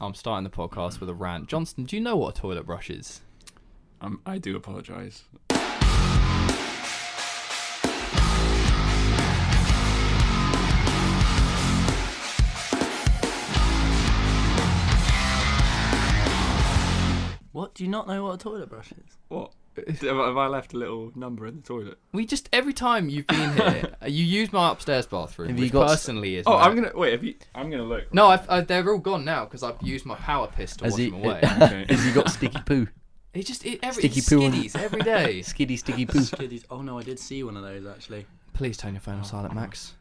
I'm starting the podcast with a rant. Johnston, do you know what a toilet brush is? I do apologise. What? Do you not know what a toilet brush is? What? Have I left a little number in the toilet? We just, every time you've been here, you use my upstairs bathroom, Have you which got personally is... Oh, mad. I'm gonna look. No, they're all gone now because I've used my power piss to wash them away. Okay. Has he got sticky poo? Sticky poo on- skiddies every day. Sticky poo. Skiddies. Oh no, I did see one of those actually. Please turn your phone on silent, Max.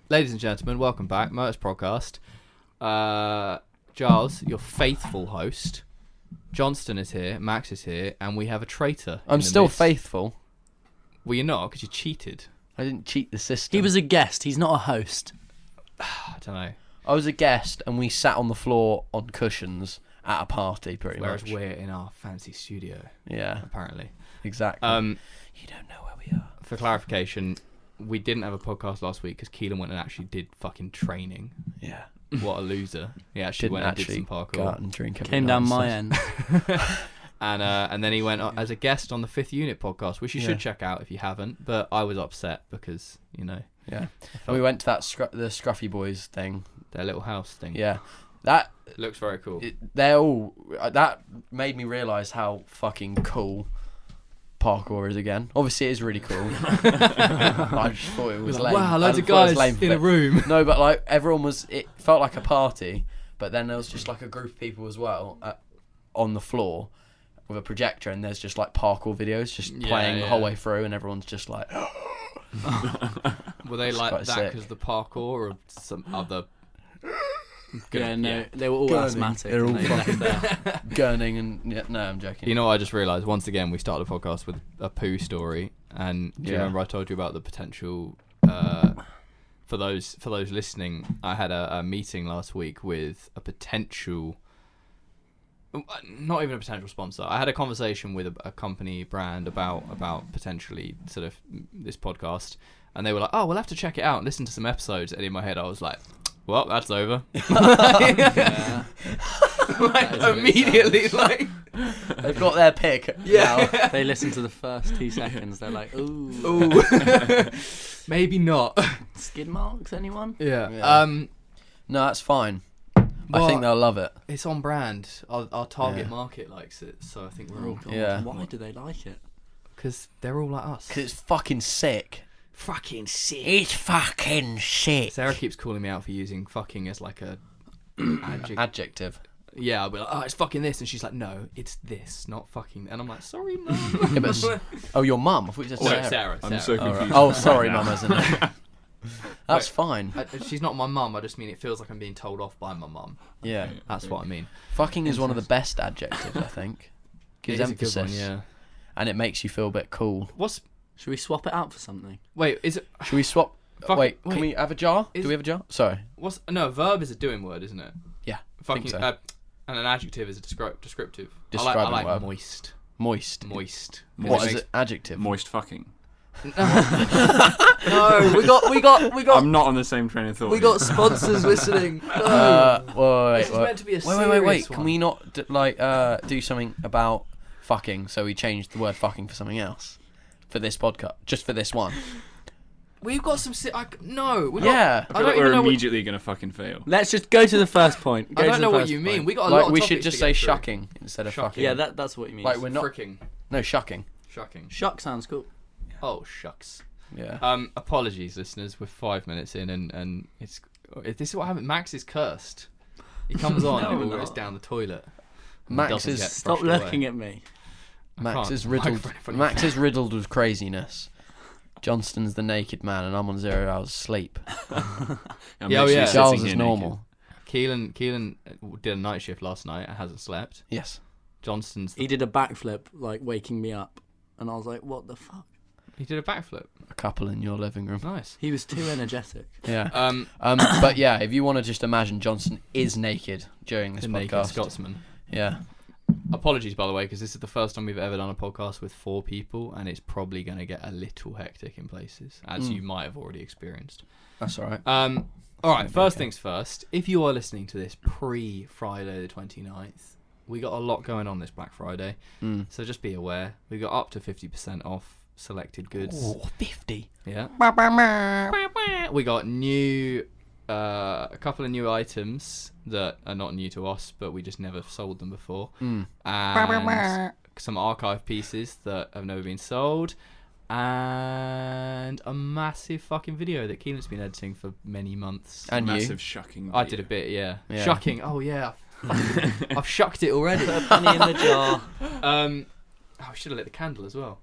Ladies and gentlemen, welcome back. Motus Prodcast. Giles, your faithful host. Johnstone is here, Max is here, and we have a traitor. I'm still faithful. Well, you're not, because you cheated. I didn't cheat the system. He was a guest. He's not a host. I don't know. I was a guest, and we sat on the floor on cushions at a party, pretty Whereas much. we're in our fancy studio, Yeah, apparently. exactly. You don't know where we are. For clarification, we didn't have a podcast last week because Keelan went and actually did fucking training. Yeah. What a loser. He actually went and did some go out parkour. and drink. every Came night down and my stuff. end. And then he went as a guest on the Fifth Unit podcast, which you should check out if you haven't. But I was upset because, Yeah. I And we went to that the Scruffy Boys thing. their little house thing. Yeah. That Looks very cool. they're all. That made me realise how fucking cool parkour is again. Obviously, it is really cool. I just thought it was lame. Wow, loads I of thought it was guys lame for in a it. room. No, but like everyone was. It felt like a party, but then there was just like a group of people as well on the floor with a projector, and there's just like parkour videos just playing the whole way through, and everyone's just like. Were they It's like quite that sick. because the parkour or some other? Yeah, no, they were all Gurning. asthmatic. They're all and they left there. Gurning and no, I'm joking. You know what I just realised? Once again, we started a podcast with a poo story, and do you remember I told you about the potential? For those listening, I had a meeting last week with a potential, not even a potential sponsor. I had a conversation with a company brand about potentially sort of this podcast, and they were like, "Oh, we'll have to check it out and listen to some episodes." And in my head, I was like, "Well, that's over." Yeah. Like immediately, like They've got their pick. yeah. They listened to the first 2 seconds. They're like, ooh. Ooh. Maybe not. Skid marks, anyone? Yeah. Yeah. No, that's fine. I think they'll love it. It's on brand. Our target market likes it, so I think we're all God, Yeah. Why do they like it? because they're all like us. Because it's fucking sick. Fucking sick. It's fucking sick. Sarah keeps calling me out for using fucking as like a Adjective. Yeah, I'll be like, oh, it's fucking this, and she's like, no, it's this, not fucking. And I'm like, sorry, mum. Yeah, but oh, your mum. I thought you said Sarah. Sarah. I'm so Oh, right. confused. Oh, sorry, right now. mum, isn't it? That's Wait. fine. She's not my mum. I just mean it feels like I'm being told off by my mum. Yeah. That's what I mean. Fucking is one of the best adjectives, I think. Gives It is a good emphasis. one, yeah. And it makes you feel a bit cool. Should we swap it out for something? Wait, is it? Should we swap? Wait, can wait. we have a jar? Do we have a jar? Sorry. No, a verb is a doing word, isn't it? Yeah. Fucking. think so. And an adjective is a descriptive. I Describing like verb. moist. Moist. Moist. What Moist. is it? Adjective. Moist fucking. No, we got. I'm not on the same train of thought. We got sponsors listening. Wait. This is meant to be a Wait. serious Can one. we not do something about fucking? So we changed the word fucking for something else for this podcast, just for this one. We've got some. No. We're Yeah. Not, I don't we're even know. immediately gonna fucking fail. Let's just go to the first point. I don't know what you mean. We got a lot Like of we topics should just to say get through. shucking instead of Shucking. fucking. Yeah, that's what you mean. Like we're not. Fricking. No, shucking. Shucking. Shuck sounds cool. Oh shucks. Yeah. Apologies, listeners. We're 5 minutes in, and this is what happened. Max is cursed. He comes on No, and we're it goes not. down the toilet. and Max doesn't is- get Stop brushed looking away. at me. Max can't. is riddled. Microphone in Max front is riddled with craziness. Johnston's the naked man, and I'm on 0 hours sleep. I'm Yeah, literally yeah. sitting Charles here is naked. normal. Keelan did a night shift last night and hasn't slept. Yes. Johnston's. He did a backflip, like waking me up, and I was like, "What the fuck?" He did a backflip. A couple in your living room. Nice. He was too energetic. Yeah. But yeah, if you want to just imagine Johnston is naked during this The podcast. naked Scotsman. Yeah. Apologies, by the way, because this is the first time we've ever done a podcast with 4 people, and it's probably going to get a little hectic in places, as you might have already experienced. That's all right. All right, first things first. If you are listening to this pre-Friday the 29th, we got a lot going on this Black Friday. So just be aware. We got up to 50% off selected goods. Oh, 50. Yeah. We got a couple of new items that are not new to us, but we just never sold them before. And some archive pieces that have never been sold. And a massive fucking video that Keelan's been editing for many months. And Massive shucking video. I did a bit, yeah. Yeah. Shucking. Oh yeah, I've shucked it already. Put a penny in the jar. I should have lit the candle as well.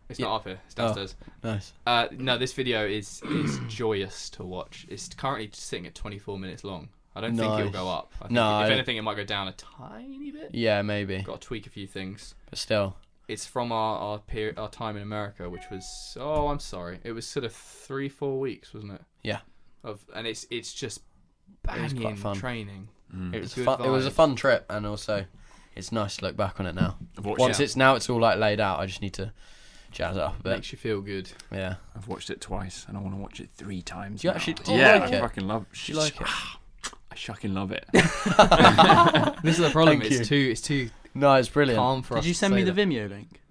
It's not up here. It's downstairs. Nice. No, this video is joyous to watch. It's currently sitting at 24 minutes long. I don't think it'll go up. I think if anything, it might go down a tiny bit. Yeah, maybe. Got to tweak a few things. But still. It's from our time in America, which was I'm sorry, it was sort of 3-4 weeks, wasn't it? Yeah. And it's just It was quite banging fun. training. It was Good fun. It was a vibes. fun trip, and also it's nice to look back on it now. Once it's all like laid out, I just need to jazz it up a bit. Makes you feel good. Yeah. I've watched it twice, and I want to watch it 3 times. Do you now. actually I like it? fucking love. Do you like it? I fucking love it. This is the problem. Thank It's too No, it's brilliant. calm for us. Did you to send me say the that. Vimeo link?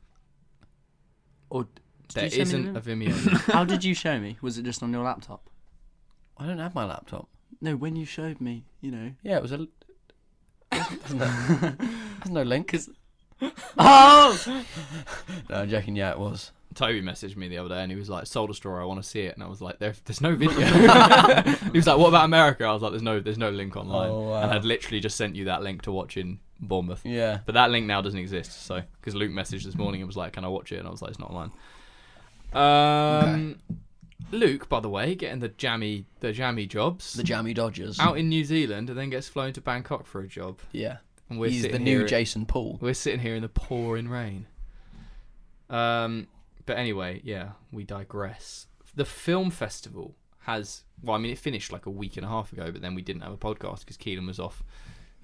Or There did you send me isn't the a Vimeo. How did you show me? Was it just on your laptop? I don't have my laptop. No, when you showed me, you know. Yeah, it was a. There's no link. Oh! No, I'm joking. Yeah, it was. Toby messaged me the other day and he was like, "Sold a store, I want to see it." And I was like, "There's no video." He was like, "What about America?" I was like, "There's no link online." Oh, wow. And I'd literally just sent you that link to watch in Bournemouth. Yeah. But that link now doesn't exist. So because Luke messaged this morning and was like, "Can I watch it?" And I was like, "It's not online." Luke, by the way, getting the jammy jobs. The Jammy Dodgers. Out in New Zealand and then gets flown to Bangkok for a job. Yeah. And we're He's the sitting new here, Jason Paul. We're sitting here in the pouring rain. But anyway, yeah, we digress. The film festival has, it finished like a week and a half ago, but then we didn't have a podcast because Keelan was off,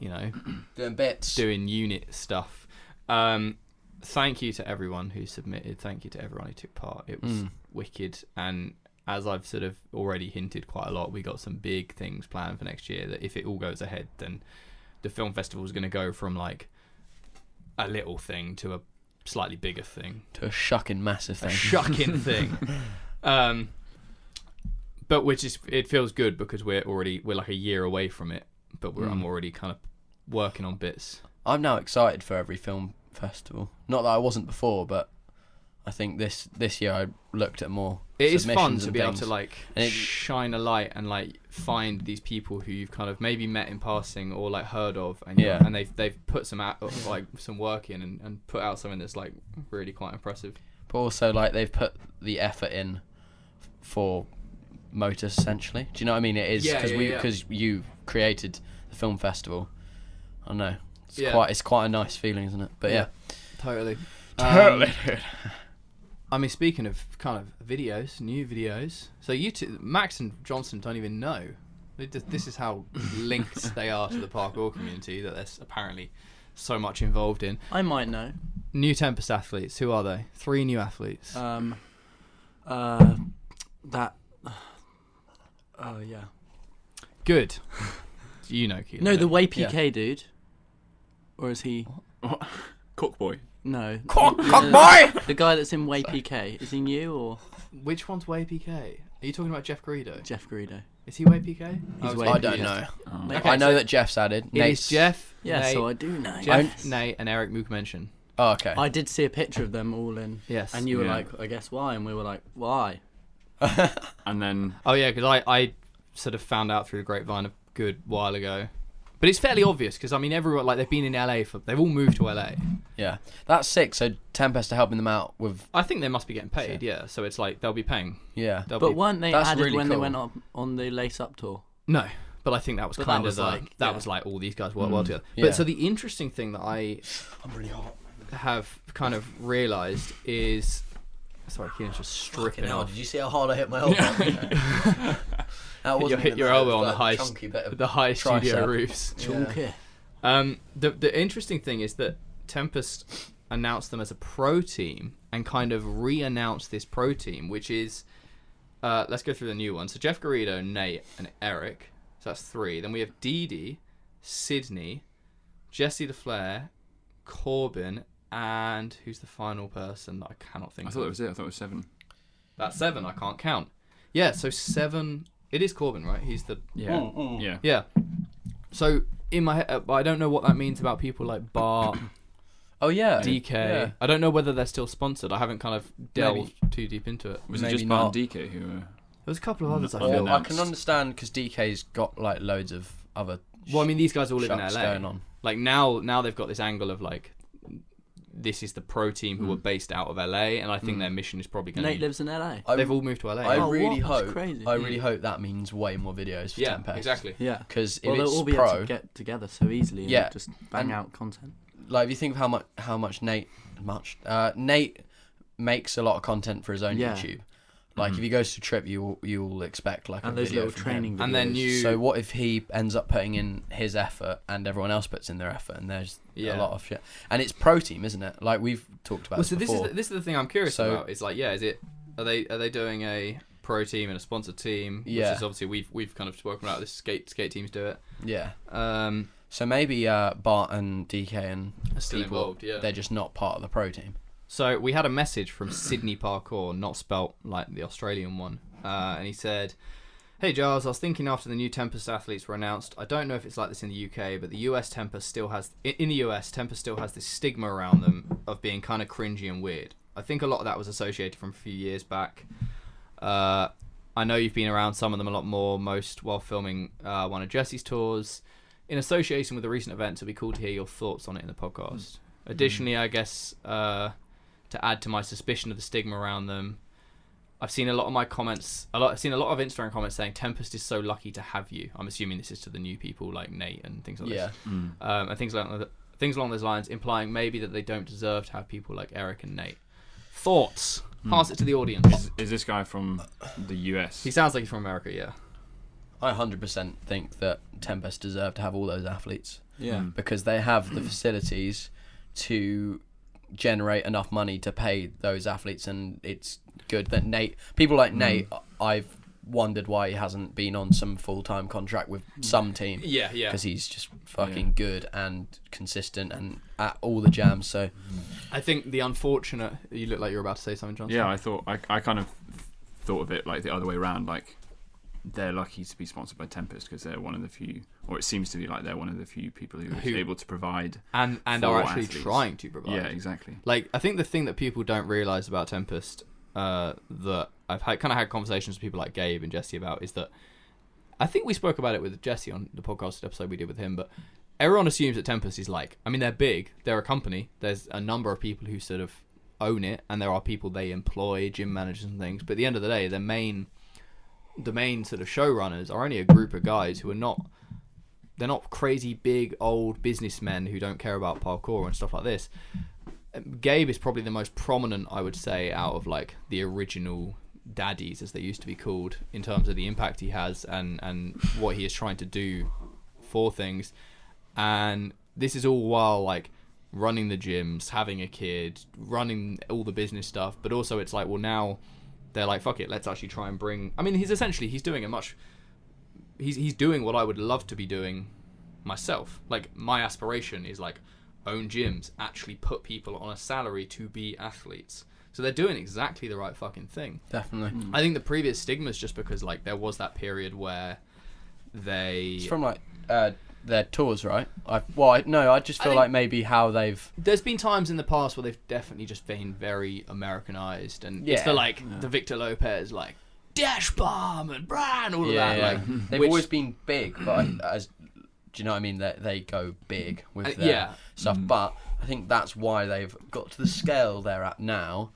Doing bits. doing unit stuff. Thank you to everyone who submitted. Thank you to everyone who took part. It was wicked. And as I've sort of already hinted quite a lot, we got some big things planned for next year that if it all goes ahead, then the film festival is going to go from like a little thing to a slightly bigger thing. To a shucking massive thing. A shucking thing. But it feels good because we're like a year away from it, but I'm already kind of working on bits. I'm now excited for every film festival. Not that I wasn't before, but I think this year I looked at more. It is fun submissions to and be able things. to like shine a light and like find these people who you've kind of maybe met in passing or like heard of, and and they've put some some work in and put out something that's like really quite impressive. But also like they've put the effort in for Motus essentially. Do you know what I mean? It is because you created the film festival. I don't know. It's quite a nice feeling, isn't it? But yeah. Totally. I mean, speaking of kind of videos, new videos. So you two, Max and Johnstone, don't even know. This is how linked they are to the parkour community that there's apparently so much involved in. I might know. New Tempest athletes. Who are they? 3 new athletes. Yeah. Good. You know, Keelan. No, the Way PK dude. Or is he? Cockboy. No. Cock boy! The guy that's in Way PK. Is he new or Which one's Way PK? Are you talking about Jeff Greedo? Jeff Greedo? Is he Way PK? He's I don't know. Okay, I know so that Jeff's added. It is Jeff, Yeah, Nate, so I do know. Jeff, Nate, and Eric Mook mention. Oh, okay. I did see a picture of them all in. Yes. And you were Yeah. like, I guess why? And we were like, why? And then Oh yeah, because I sort of found out through the grapevine a good while ago. But it's fairly obvious because I mean everyone they've been in LA they've all moved to LA. Yeah. That's sick. So Tempest are helping them out with. I think they must be getting paid, yeah. So it's like they'll be paying. Yeah. But weren't they that's added really when they cool. went on the Lace Up tour? No, but I think that was But kind that of was that was like all these guys work well together. Yeah. But so the interesting thing that I I'm really hot. have kind of realised is sorry, Keenan's just stripping off. Did you see how hard I hit my elbow? That wasn't Hit even your that, elbow it was on the that high chunky bit of the high studio tricep. roofs. Chunky. The interesting thing is that Tempest announced them as a pro team and kind of re-announced this pro team, which is let's go through the new ones. So Jeff Garrido, Nate, and Eric. So that's 3. Then we have Dee Dee, Sydney, Jesse DeFlair, Corbin, and who's the final person that I cannot think I of? thought it was it. I thought it was 7. That's 7. I can't count. Yeah, so 7. It is Corbin, right? He's the... Yeah. Yeah. Yeah. So in my head, I don't know what that means about people like Bart, Oh yeah, DK. Yeah. I don't know whether they're still sponsored. I haven't kind of delved too deep into it. Was it Maybe just Bart not. and DK who were... There's a couple of others I Well, feel. I announced. can understand because DK's got like loads of other. Well, I mean, these guys all live in shucks LA. going on. Like now they've got this angle of like, this is the pro team who are based out of LA, and I think their mission is probably going Nate to. lives in LA. They've all moved to LA. I Oh, really what? That's hope. crazy. I really hope that means way more videos for Yeah, Tempest. exactly. Yeah. Because if Well, they'll it's all be able pro, to get together so easily and Yeah. just bang And- out content. like if you think of how much Nate makes a lot of content for his own Yeah. YouTube. Like if he goes to trip, you'll expect like And a those video little from him. training videos. And then you. So what if he ends up putting in his effort and everyone else puts in their effort and there's Yeah. a lot of shit. And it's pro team, isn't it? Like we've talked about Well, so before. this is the thing I'm curious So- about. It's like, yeah, are they doing a pro team and a sponsored team? Yeah. Which is obviously we've kind of spoken about this. Skate teams do it. Yeah. Um, So maybe Bart and DK and Are still people, involved, yeah. they're just not part of the pro team. So we had a message from Sydney Parkour, not spelt like the Australian one, and he said, "Hey Giles, I was thinking after the new Tempest athletes were announced, I don't know if it's like this in the UK, but the US Tempest still has in the US Tempest still has this stigma around them of being kind of cringy and weird. I think a lot of that was associated from a few years back. I know you've been around some of them a lot more, most while filming one of Jesse's tours. In association with the recent events, it'd be cool to hear your thoughts on it in the podcast. Additionally, I guess to add to my suspicion of the stigma around them, I've seen a lot of I've seen a lot of Instagram comments saying Tempest is so lucky to have you. I'm assuming this is to the new people like Nate and things like Yeah. this. And things along those lines, implying maybe that they don't deserve to have people like Eric and Nate. Thoughts? Pass it to the audience. Is this guy from the US? He sounds like he's from America, yeah. I 100% think that Tempest deserve to have all those athletes Yeah. because they have the facilities to generate enough money to pay those athletes, and it's good that people like Nate, I've wondered why he hasn't been on some full-time contract with some team. Yeah. Because he's just fucking good and consistent and at all the jams. So I think the unfortunate... You look like you're about to say something, Johnstone. Yeah, I kind of thought of it like the other way around. Like they're lucky to be sponsored by Tempest because they're one of the few, or it seems to be like they're one of the few people who are able to provide and for are actually athletes. trying to provide. Yeah, exactly. Like, I think the thing that people don't realise about Tempest, that I've had conversations with people like Gabe and Jesse about, is that I think we spoke about it with Jesse on the podcast episode we did with him, but everyone assumes that Tempest is like, I mean, they're big, they're a company, there's a number of people who sort of own it, and there are people they employ, gym managers and things, but at the end of the day, the main sort of showrunners are only a group of guys who are they're not crazy big old businessmen who don't care about parkour and stuff like this. Gabe is probably the most prominent, I would say, out of like the original daddies, as they used to be called, in terms of the impact he has and what he is trying to do for things. And this is all while like running the gyms, having a kid, running all the business stuff, but also it's like, well, now they're like, fuck it, let's actually try and bring... I mean, he's doing he's doing what I would love to be doing myself. Like, my aspiration is like, own gyms, actually put people on a salary to be athletes. So they're doing exactly the right fucking thing. definitely. I think the previous stigma is just because like there was that period where they... It's from like their tours, right? I just feel think- like maybe how they've... There's been times in the past where they've definitely just been very Americanized, and it's Yeah. the Victor Lopez like dash bomb and brand all of that. Yeah. Like They've which- always been big, but do you know what I mean? They go big with their yeah. stuff. But I think that's why they've got to the scale they're at now,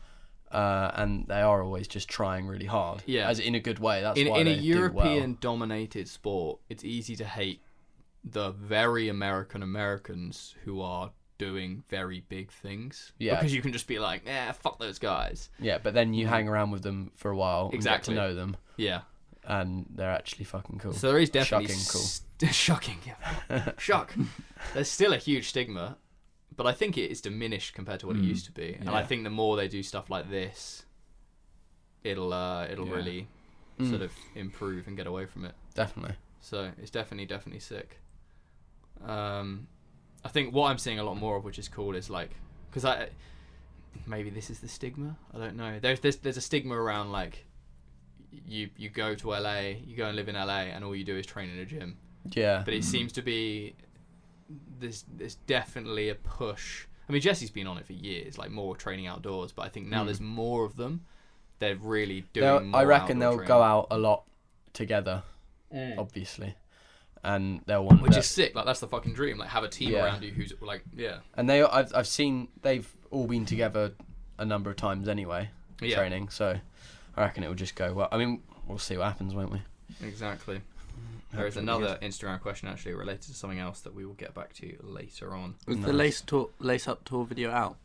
and they are always just trying really hard. Yeah. As in a good way. That's in why a they do European-dominated sport, it's easy to hate the very Americans who are doing very big things. Yeah. Because you can just be like, fuck those guys. well. Yeah, but then you hang around with them for a while Exactly. and get to know them, Yeah. and they're actually fucking cool. So there is definitely Shocking shocking. Yeah. Shock. There's still a huge stigma, but I think it is diminished compared to what it used to be. And I Yeah. think the more they do stuff like this, it'll really sort of improve and get away from it. Definitely. So it's definitely sick. I think what I'm seeing a lot more of, which is cool, is like, because maybe this is the stigma. I don't know. There's a stigma around like you go to LA, you go and live in LA, and all you do is train in a gym. Yeah. But it seems to be there's definitely a push. I mean, Jesse's been on it for years, like more training outdoors. But I think now there's more of them. They're really doing. I reckon they'll training. go out a lot together, obviously, and they'll want. Which is sick. Like that's the fucking dream. Like have a team around you who's like And I've seen they've all been together a number of times anyway, training. So I reckon it will just go well. I mean, we'll see what happens, won't we? Exactly. There is another Instagram question actually related to something else that we will get back to later on. Was the Lace Up Tour video out?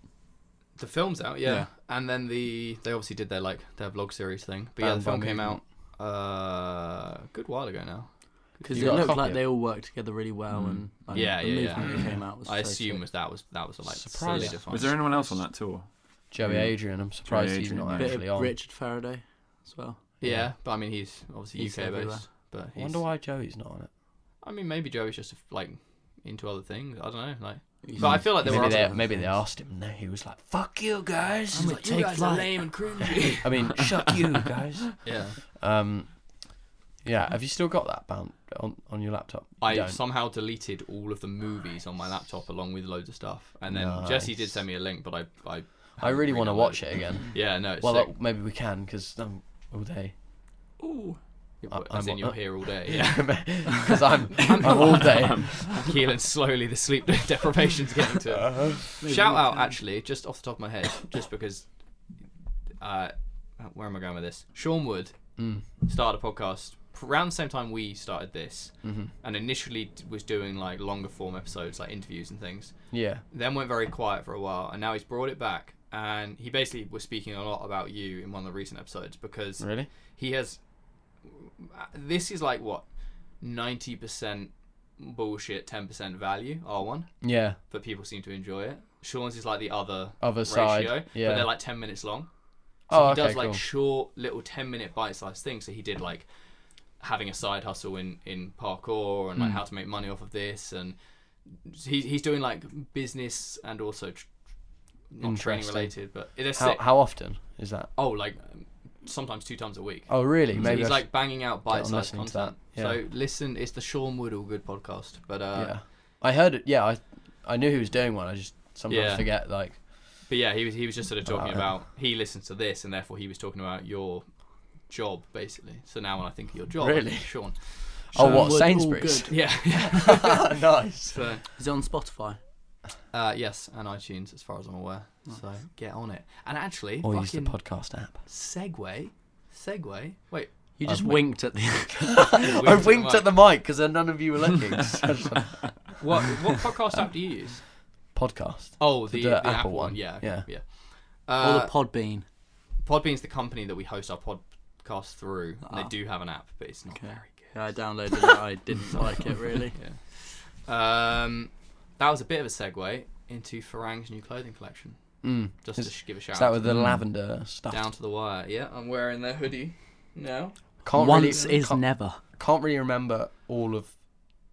The film's out, yeah. And then they obviously did their vlog series thing. But the film came out a good while ago now. Because it looked like they all worked together really well, and the movement that came out was. I assume that was like solidified. Was there anyone else on that tour? Joey Adrian. I'm surprised he's not actually on. Richard Faraday as well. Yeah, but I mean he's obviously UK based. But I wonder why Joey's not on it. I mean maybe Joey's just like into other things. I don't know. Like, but I feel like maybe they asked him, and he was like, "Fuck you guys! I'm like, you guys are lame and cringy." I mean, shut you guys. Yeah. Yeah. Have you still got that bound on your laptop? I somehow deleted all of the movies on my laptop along with loads of stuff, and then Jesse did send me a link, but I really want to watch it again. Yeah, no. It's well, maybe we can because I'm all day. Ooh. You're here all day. Yeah, because I'm all day. Keelan slowly, the sleep deprivation's getting to him. Shout out, actually, just off the top of my head, just because. Where am I going with this? Sean Wood started a podcast around the same time we started this, and initially was doing like longer form episodes, like interviews and things. Yeah. Then went very quiet for a while, and now he's brought it back, and he basically was speaking a lot about you in one of the recent episodes because he has. This is like what 90% bullshit, 10% value. R1. Yeah. But people seem to enjoy it. Sean's is like the other side. Ratio, yeah. But they're like 10 minutes long. So he does like short little 10-minute bite-sized things. So he did like having a side hustle in parkour and like how to make money off of this, and he's doing like business and also not training related. But how often is that? Oh, like. Sometimes 2 times a week. Oh, really? So maybe he's like banging out bite-sized content. Yeah. So listen, it's the Sean Wood All Good podcast. But I heard it. Yeah, I knew he was doing one. I just sometimes forget. Like, but yeah, he was just sort of talking about he listens to this, and therefore he was talking about your job basically. So now when I think of your job, really, Sean. What, Sainsbury's? Yeah. Nice. So, is it on Spotify? Yes, and iTunes, as far as I'm aware. Nice. So get on it. And actually, or use the podcast app. Segue. Wait, you just winked at the. I winked at the mic because none of you were looking. What podcast app do you use? Podcast. Oh, the Apple one. Yeah. Or the Podbean. Podbean's the company that we host our podcast through. And they do have an app, but it's not very good. Yeah, I downloaded it. I didn't like it really. Yeah. That was a bit of a segue into Farang's new clothing collection. Just to give a shout out. Is that with the lavender stuff? Down to the wire. Yeah, I'm wearing their hoodie now. Never. Can't really remember all of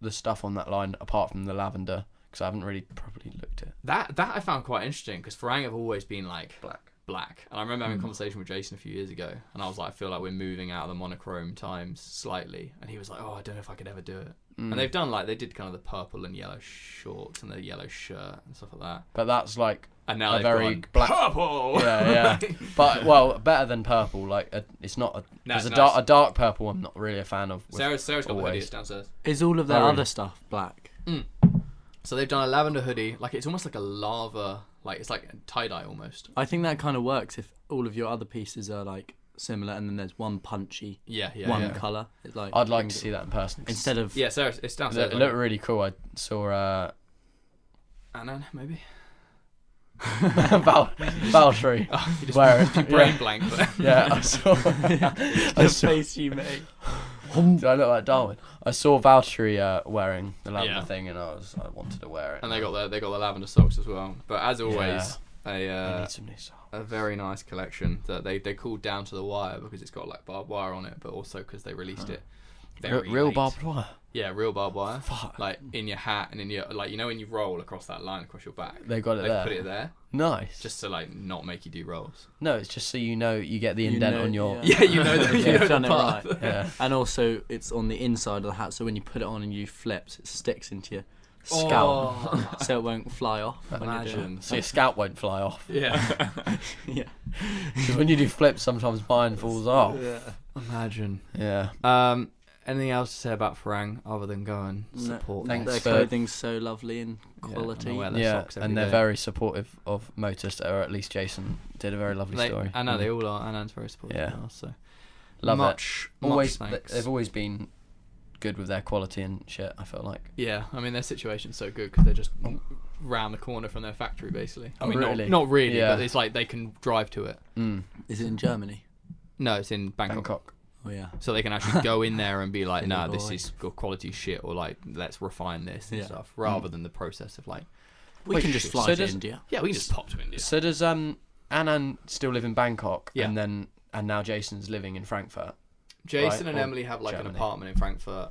the stuff on that line apart from the lavender because I haven't really properly looked at it. That I found quite interesting because Farang have always been like black. And I remember having a conversation with Jason a few years ago, and I was like, I feel like we're moving out of the monochrome times slightly. And he was like, oh, I don't know if I could ever do it. And they've done they did kind of the purple and yellow shorts and the yellow shirt and stuff like that. But that's like and now a very black purple. Yeah. But better than purple. Like it's not a dark purple. I'm not really a fan of. Sarah's got the hoodie downstairs. Is all of their other stuff black? So they've done a lavender hoodie. Like it's almost like a lava. Like it's like tie dye almost. I think that kind of works if all of your other pieces are like similar, and then there's one punchy, one colour. It's like I'd like to see that in person instead of Sarah, it's downstairs. It looked really cool. I saw Annan maybe. Valtteri. Oh, you just brain blank. But yeah, I saw the face you made. Do I look like Darwin? I saw Valtteri wearing the lavender thing, and I wanted to wear it. And they got the lavender socks as well. But as always, a very nice collection that they called Down to the Wire because it's got like barbed wire on it, but also because they released it very real late. barbed wire. Yeah, real barbed wire. Fuck. Like in your hat and in your like when you roll across that line across your back. They got it there. Put it there. Nice. Just to like not make you do rolls. No, it's just so you know you get the indent on your. Yeah, you know that you've done it right. Yeah. And also, it's on the inside of the hat, so when you put it on and you flips, it sticks into your scalp, so it won't fly off. Imagine. So your scalp won't fly off. Yeah. Yeah. Because when you do flips, sometimes mine falls off. Yeah. Imagine. Yeah. Anything else to say about Farang other than go and support them? Thanks Their for- clothing's so lovely and quality. Yeah, and they're very supportive of Motus, or at least Jason did a very lovely story. I know they all are. Anand's very supportive. Yeah. Now, so Love much always, thanks. they've always been good with their quality and shit. I feel like. Yeah, I mean their situation's so good because they're just round the corner from their factory, basically. I mean, really? not really, Yeah. but it's like they can drive to it. Is it in Germany? No, it's in Bangkok. Oh yeah. So they can actually go in there and be like, Silly nah, this boy. is good quality shit, or like, let's refine this and stuff, rather than the process of like, We can just fly so to does- India. yeah, we can just pop to India. So does Anand still live in Bangkok? Yeah. And now Jason's living in Frankfurt. Jason right, and or Emily have like Germany. an apartment in Frankfurt,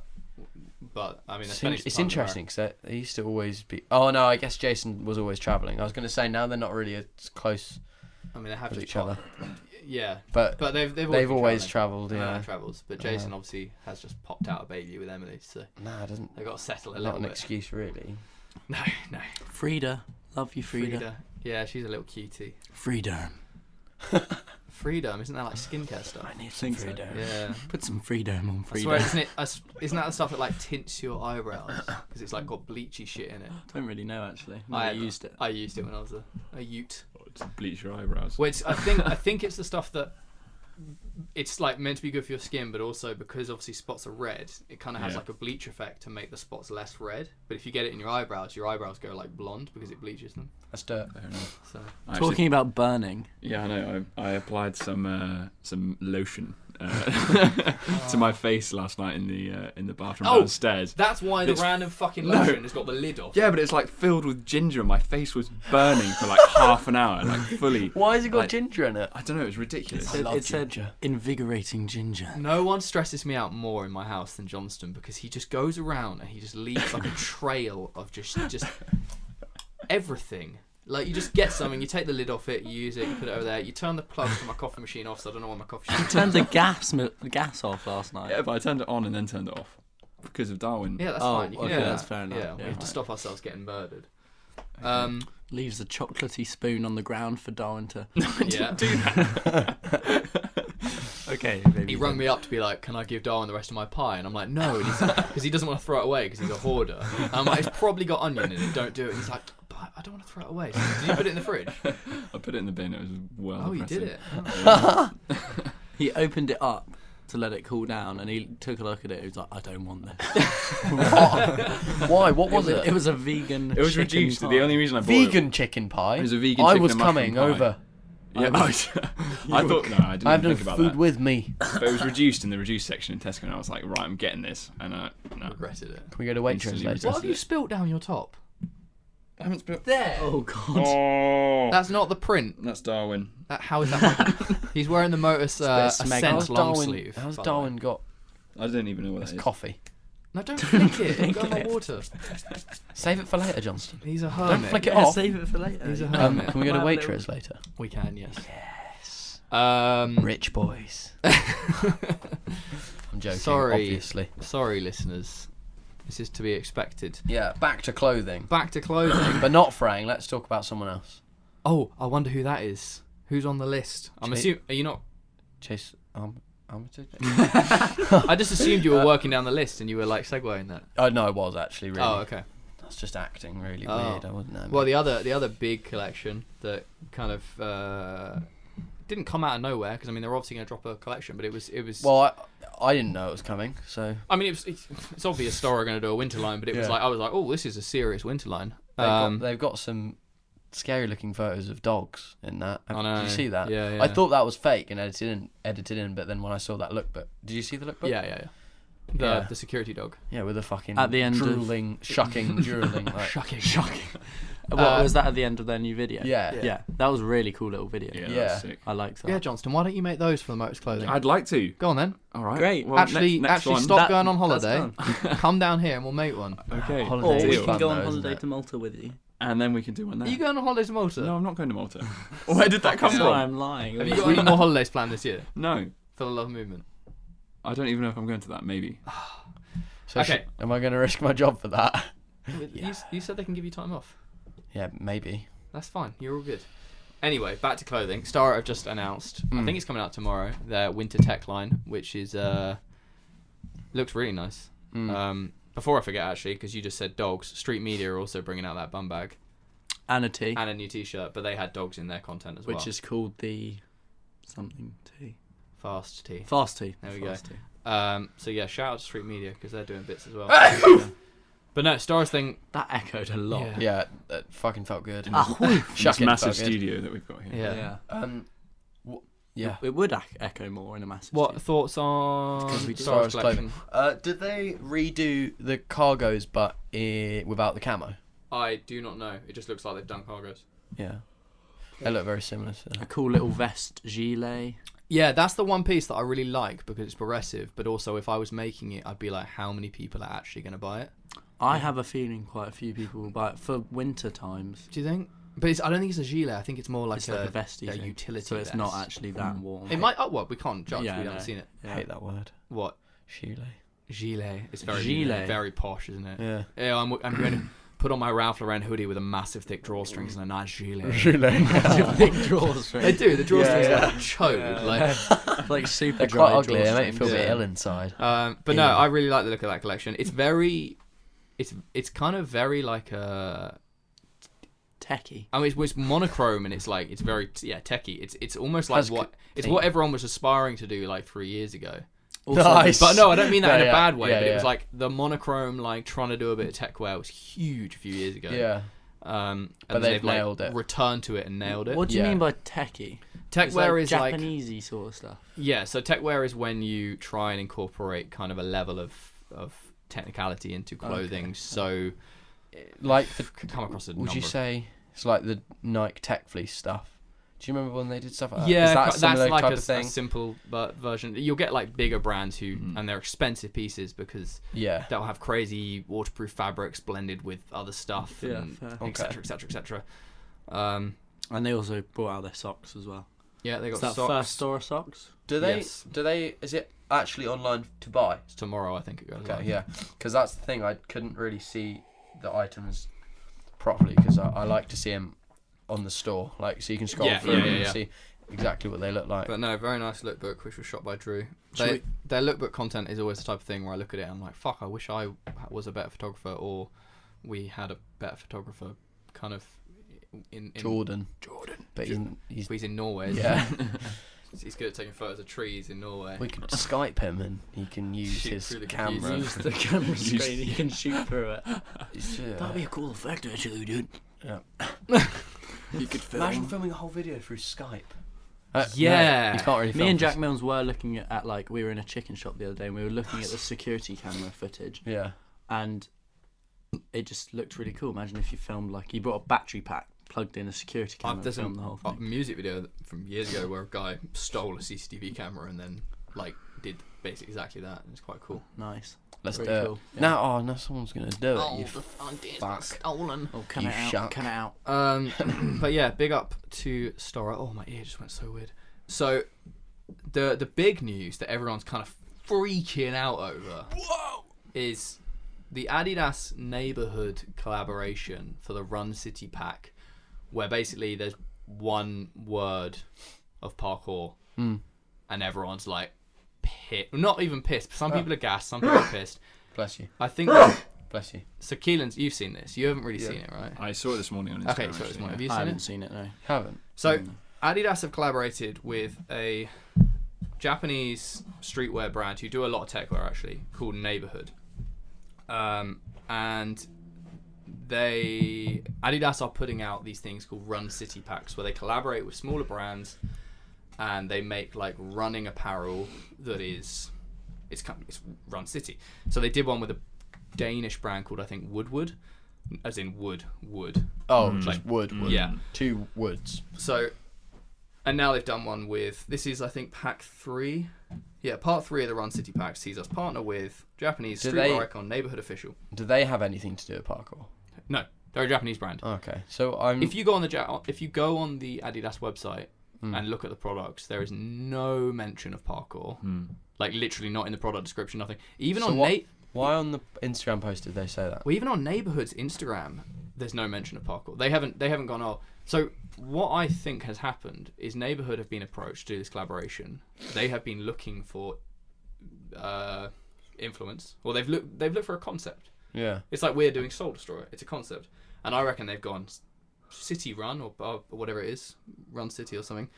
but I mean, It's interesting because they used to always be. Oh no, I guess Jason was always travelling. I was going to say now they're not really as close I mean, they have with just each other, Yeah, but they've always travelled. Yeah, travels. But Jason obviously has just popped out a baby with Emily, so nah, it doesn't. they got to settle a Not little an bit. excuse really. No. Frida, love you, Frida. Yeah, she's a little cutie. Frida. Freedom, isn't that like skincare stuff? I need some Think so. Frida. Yeah. Put some freedom on I Frida. swear, isn't that the stuff that like tints your eyebrows? Because it's like got bleachy shit in it. Don't really know actually. I I used it. I used it when I was a ute. To bleach your eyebrows. Which I think it's the stuff that it's like meant to be good for your skin, but also because obviously spots are red, it kind of has like a bleach effect to make the spots less red. But if you get it in your eyebrows go like blonde because it bleaches them. That's dirt. Fair enough. So Talking about burning. Yeah, I know. I applied some lotion to my face last night in the bathroom downstairs. that's why the It's- random fucking No. lotion has got the lid off. Yeah, but it's like filled with ginger, and my face was burning for like half an hour, like fully. Why has it got Like- ginger in it? I don't know. It was ridiculous. I love It said ginger. invigorating ginger. No one stresses me out more in my house than Johnstone because he just goes around and he just leaves like a trail of just everything. Like you just get something, you take the lid off it, you use it, you put it over there, you turn the plug for my coffee machine off, so I don't know why my coffee machine. Turned the gas off last night. Yeah, but I turned it on and then turned it off because of Darwin. Yeah, that's Oh, fine. You can okay, do that's that. fair enough. Yeah, we Yeah, have to right. stop ourselves getting murdered. Leaves a chocolatey spoon on the ground for Darwin to. Yeah. Do that. Okay, He rung me up to be like, "Can I give Darwin the rest of my pie?" And I'm like, "No," because he doesn't want to throw it away because he's a hoarder. And I'm like, "It's probably got onion in it. Don't do it." And he's like, "But I don't want to throw it away." So, did you put it in the fridge? I put it in the bin. It was well. Oh, you did depressing. it. He opened it up to let it cool down, and he took a look at it. He was like, "I don't want this." Why? What was it? It was a vegan. It was chicken reduced. pie. The only reason I bought Vegan chicken pie. It was a vegan I chicken was and mushroom coming pie. over. Yeah, I thought no, I didn't I have even no think about food that. with me. But it was reduced in the reduced section in Tesco, and I was like, right, I'm getting this, and no. Regretted it. Can we go to Waitrose Instantly later? What have you spilt down your top? I haven't spilled. There. Oh god. Oh, That's not the print. that's Darwin. How is that? He's wearing the Motus smeg. Ascent long Darwin, sleeve. how's by the way. Darwin got I don't even know what his that is. coffee? No, don't flick it. It'll go in my water. Save it for later, Johnston. He's a hermit. Don't flick it Yeah, off. save it for later. He's a Yeah. hermit. Can we go to Might have a Waitrose later? We can, yes. Yes. Rich boys. I'm joking, Sorry. obviously. Sorry, listeners. This is to be expected. Yeah, back to clothing. Back to clothing. But not Frang, let's talk about someone else. Oh, I wonder who that is. Who's on the list? I'm assuming. Are you not? Chase Armitage? I just assumed you were working down the list and you were like segueing that. Oh, no, it was actually, really. Oh, okay. That's just acting really Oh. weird. I wouldn't know. Well, the other big collection that kind of didn't come out of nowhere because I mean they're obviously going to drop a collection, but it was. Well, I didn't know it was coming, so. I mean, it's obvious Store are going to do a winter line, but it was Yeah. like I was like, oh, this is a serious winter line. They've got some scary looking photos of dogs in that. I know. Did you see that? Yeah, yeah. I thought that was fake and edited in, but then when I saw that lookbook, did you see the lookbook? Yeah. Yeah. The security dog. Yeah, with a fucking At the end of- drooling, shucking, drooling. Like, Shocking. What was that at the end of their new video? Yeah. That was a really cool little video. Yeah, Yeah. that's sick. I like that. Yeah, Johnston, why don't you make those for the Motus clothing? I'd like to. Go on then. All right. Great. Well, actually, next one. stop going on holiday. that's Come down here and we'll make one. Okay. Holiday Or is we Deal. can fun go on though, holiday isn't to Malta with you. And then we can do one Are there. you going on holiday to Malta? No, I'm not going to Malta. Where did that come So from? I'm lying. Have you got any more holidays planned this year No. for the Love Movement? I don't even know if I'm going to that. Maybe. So Okay. am I going to risk my job for that? You said they can give you time off. Yeah, maybe. That's fine. You're all good. Anyway, back to clothing. Starrett have just announced. I think it's coming out tomorrow. Their winter tech line, which is looks really nice. Before I forget, actually, because you just said dogs, Street Media are also bringing out that bum bag And a tee. and a new T-shirt, but they had dogs in their content as well. Which is called the something tee. Fast T. Fast tee. There we go. Fast tee. So yeah, shout out to Street Media because they're doing bits as well. But no, Star's thing. That echoed a lot. Yeah, that fucking felt good. This Shocking massive felt good. studio that we've got here. Yeah. Yeah. It would echo more in a massive What studio. thoughts on Because we do Star's Star's collection? Did they redo the cargos but without the camo? I do not know. It just looks like they've done cargos. Yeah. They look very similar. So. A cool little vest gilet. Yeah, that's the one piece that I really like because it's progressive, but also if I was making it, I'd be like, how many people are actually going to buy it? I have a feeling quite a few people will buy it for winter times. Do you think? But I don't think it's a gilet. I think it's more like It's like a vesty thing. utility So it's vest. not actually that warm. It might. Oh, well, we can't judge. Yeah, we no. haven't seen it. I hate that word. What? Gilet. Gilet. It's very Gilet. very posh, isn't it? Yeah. Yeah, I'm going to put on my Ralph Lauren hoodie with a massive thick drawstrings and a nice gilet. Big drawstrings. They do. The drawstrings Yeah, are like chode. Like super They're dry quite ugly. They make me feel a Yeah. bit ill inside. But no, I really like the look of that collection. It's very. It's kind of very like a. techie. I mean, it's monochrome and it's like it's very techie. It's almost like Has what everyone was aspiring to do like 3 years ago. Also, Nice. But no, I don't mean that in a Yeah, bad way. yeah, but it was yeah. like the monochrome, like trying to do a bit of tech wear was huge a few years ago. Yeah. And But then they've like, nailed it. returned to it and nailed it. What do you Yeah. mean by techie? Tech It's wear like is like Japanesey sort of stuff. yeah. So tech wear is when you try and incorporate kind of a level of technicality into clothing. Okay. So Like the. come across a Would you number of- say it's like the Nike Tech Fleece stuff? Do you remember when they did stuff like that? Yeah, Is that a that's similar like type a of thing? simple version. You'll get like bigger brands who, and they're expensive pieces because Yeah. they'll have crazy waterproof fabrics blended with other stuff, Yeah, and fair. etc. etc. etc. And they also brought out their socks as well. Yeah, they got Is that socks. first store of socks? Do they? Yes. Do they? Is it actually online to buy? It's tomorrow, I think it goes. Okay, live. yeah. Because that's the thing. I couldn't really see the items properly because I like to see them on the store, like so you can scroll Yeah, through yeah, them yeah, and yeah. see exactly what they look like. But no, very nice lookbook, which was shot by Drew. Should Their lookbook content is always the type of thing where I look at it and I'm like, fuck, I wish I was a better photographer, or we had a better photographer, kind of in Jordan, but he's in Norway. isn't yeah. he? He's good at taking photos of trees in Norway. We could Skype him and he can use Shoot his through the camera. Use the camera screen. You can shoot through it. That'd be a cool effect, actually, dude. Yeah. You could film. Imagine filming a whole video through Skype. Yeah. no, you can't really. Me film and this. Jack Mills were looking at like we were in a chicken shop the other day and we were looking at the security camera footage Yeah. and it just looked really cool. Imagine if you filmed like you brought a battery pack, plugged in a security camera, and There's filmed the whole a thing. music video from years ago where a guy stole a CCTV camera and then like did basically exactly that. It's quite cool. Nice. Let's Pretty do it. cool. No, no, someone's gonna do it. You fuck. stolen. Oh, cut You it out. shark. Cut it out. But yeah, big up to Stora. Oh, my ear just went so weird. So the big news that everyone's kind of freaking out over is the Adidas neighborhood collaboration for the Run City pack, where basically there's one word of parkour and everyone's like not even pissed. Some people are gassed, some people are pissed. Bless you. I think Bless you. so. Keelan's, you've seen this. You haven't really seen it, right? I saw it this morning on Instagram. Okay, so this morning. Have you I seen haven't it? seen it, no. Haven't. So Adidas have collaborated with a Japanese streetwear brand who do a lot of tech wear actually, called Neighborhood. And Adidas are putting out these things called Run City packs where they collaborate with smaller brands and they make like running apparel that is it's Run City. So they did one with a Danish brand called I think Woodward, as in wood. Oh, just wood. Yeah. 2 woods. So, and now they've done one with, this is I think pack 3. Yeah, part 3 of the Run City pack sees us partner with Japanese streetwear icon Neighborhood Official. Do they have anything to do with parkour? No, they're a Japanese brand. Okay, so if you go on the Adidas website and look at the products, there is no mention of parkour. Like literally not in the product description, nothing. Even so on why on the Instagram post did they say that? Well, even on Neighborhood's Instagram, there's no mention of parkour. They haven't gone, oh. So what I think has happened is Neighborhood have been approached to do this collaboration. They have been looking for influence, or they've looked for a concept. Yeah. It's like we're doing Soul Destroyer. It's a concept, and I reckon they've gone City Run or whatever it is, Run City or something.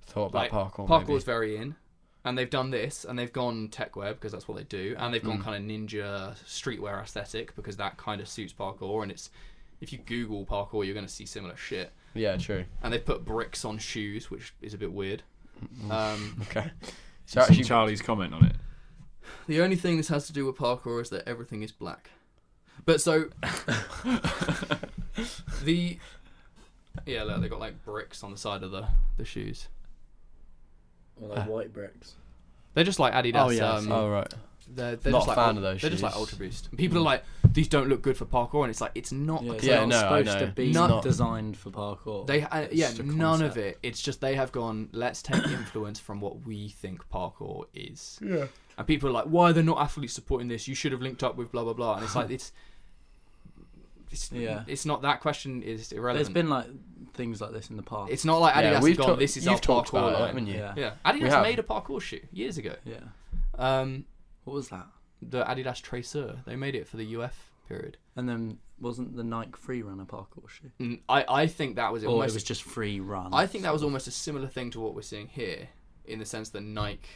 Thought about parkour. Parkour's very in. And they've done this, and they've gone tech wear because that's what they do, and they've gone kind of ninja streetwear aesthetic because that kind of suits parkour. And it's, if you Google parkour, you're going to see similar shit. Yeah, true. And they've put bricks on shoes, which is a bit weird. Okay. So actually, Charlie's comment on it. The only thing this has to do with parkour is that everything is black. But so look, they got like bricks on the side of the shoes. Or like white bricks. They're just like Adidas. Oh yeah. Right. They're not just a like fan of those. They're shoes. just like Ultra Boost. And people are like, these don't look good for parkour, and it's like it's not. Yeah, no, supposed to be not designed for parkour. They none of it. It's just they have gone. Let's take influence from what we think parkour is. Yeah. And people are like, why are there not athletes supporting this? You should have linked up with blah blah blah. And it's like it's not, that question is irrelevant. There's been like things like this in the past. It's not like Adidas have gone, this is our talked parkour about line. it, haven't you? Yeah. Adidas made a parkour shoe years ago. Yeah. What was that? The Adidas Tracer. They made it for the UF period. And then wasn't the Nike Free Runner parkour shoe? I think that was almost... Or it was just free run. I think that was almost a similar thing to what we're seeing here, in the sense that Nike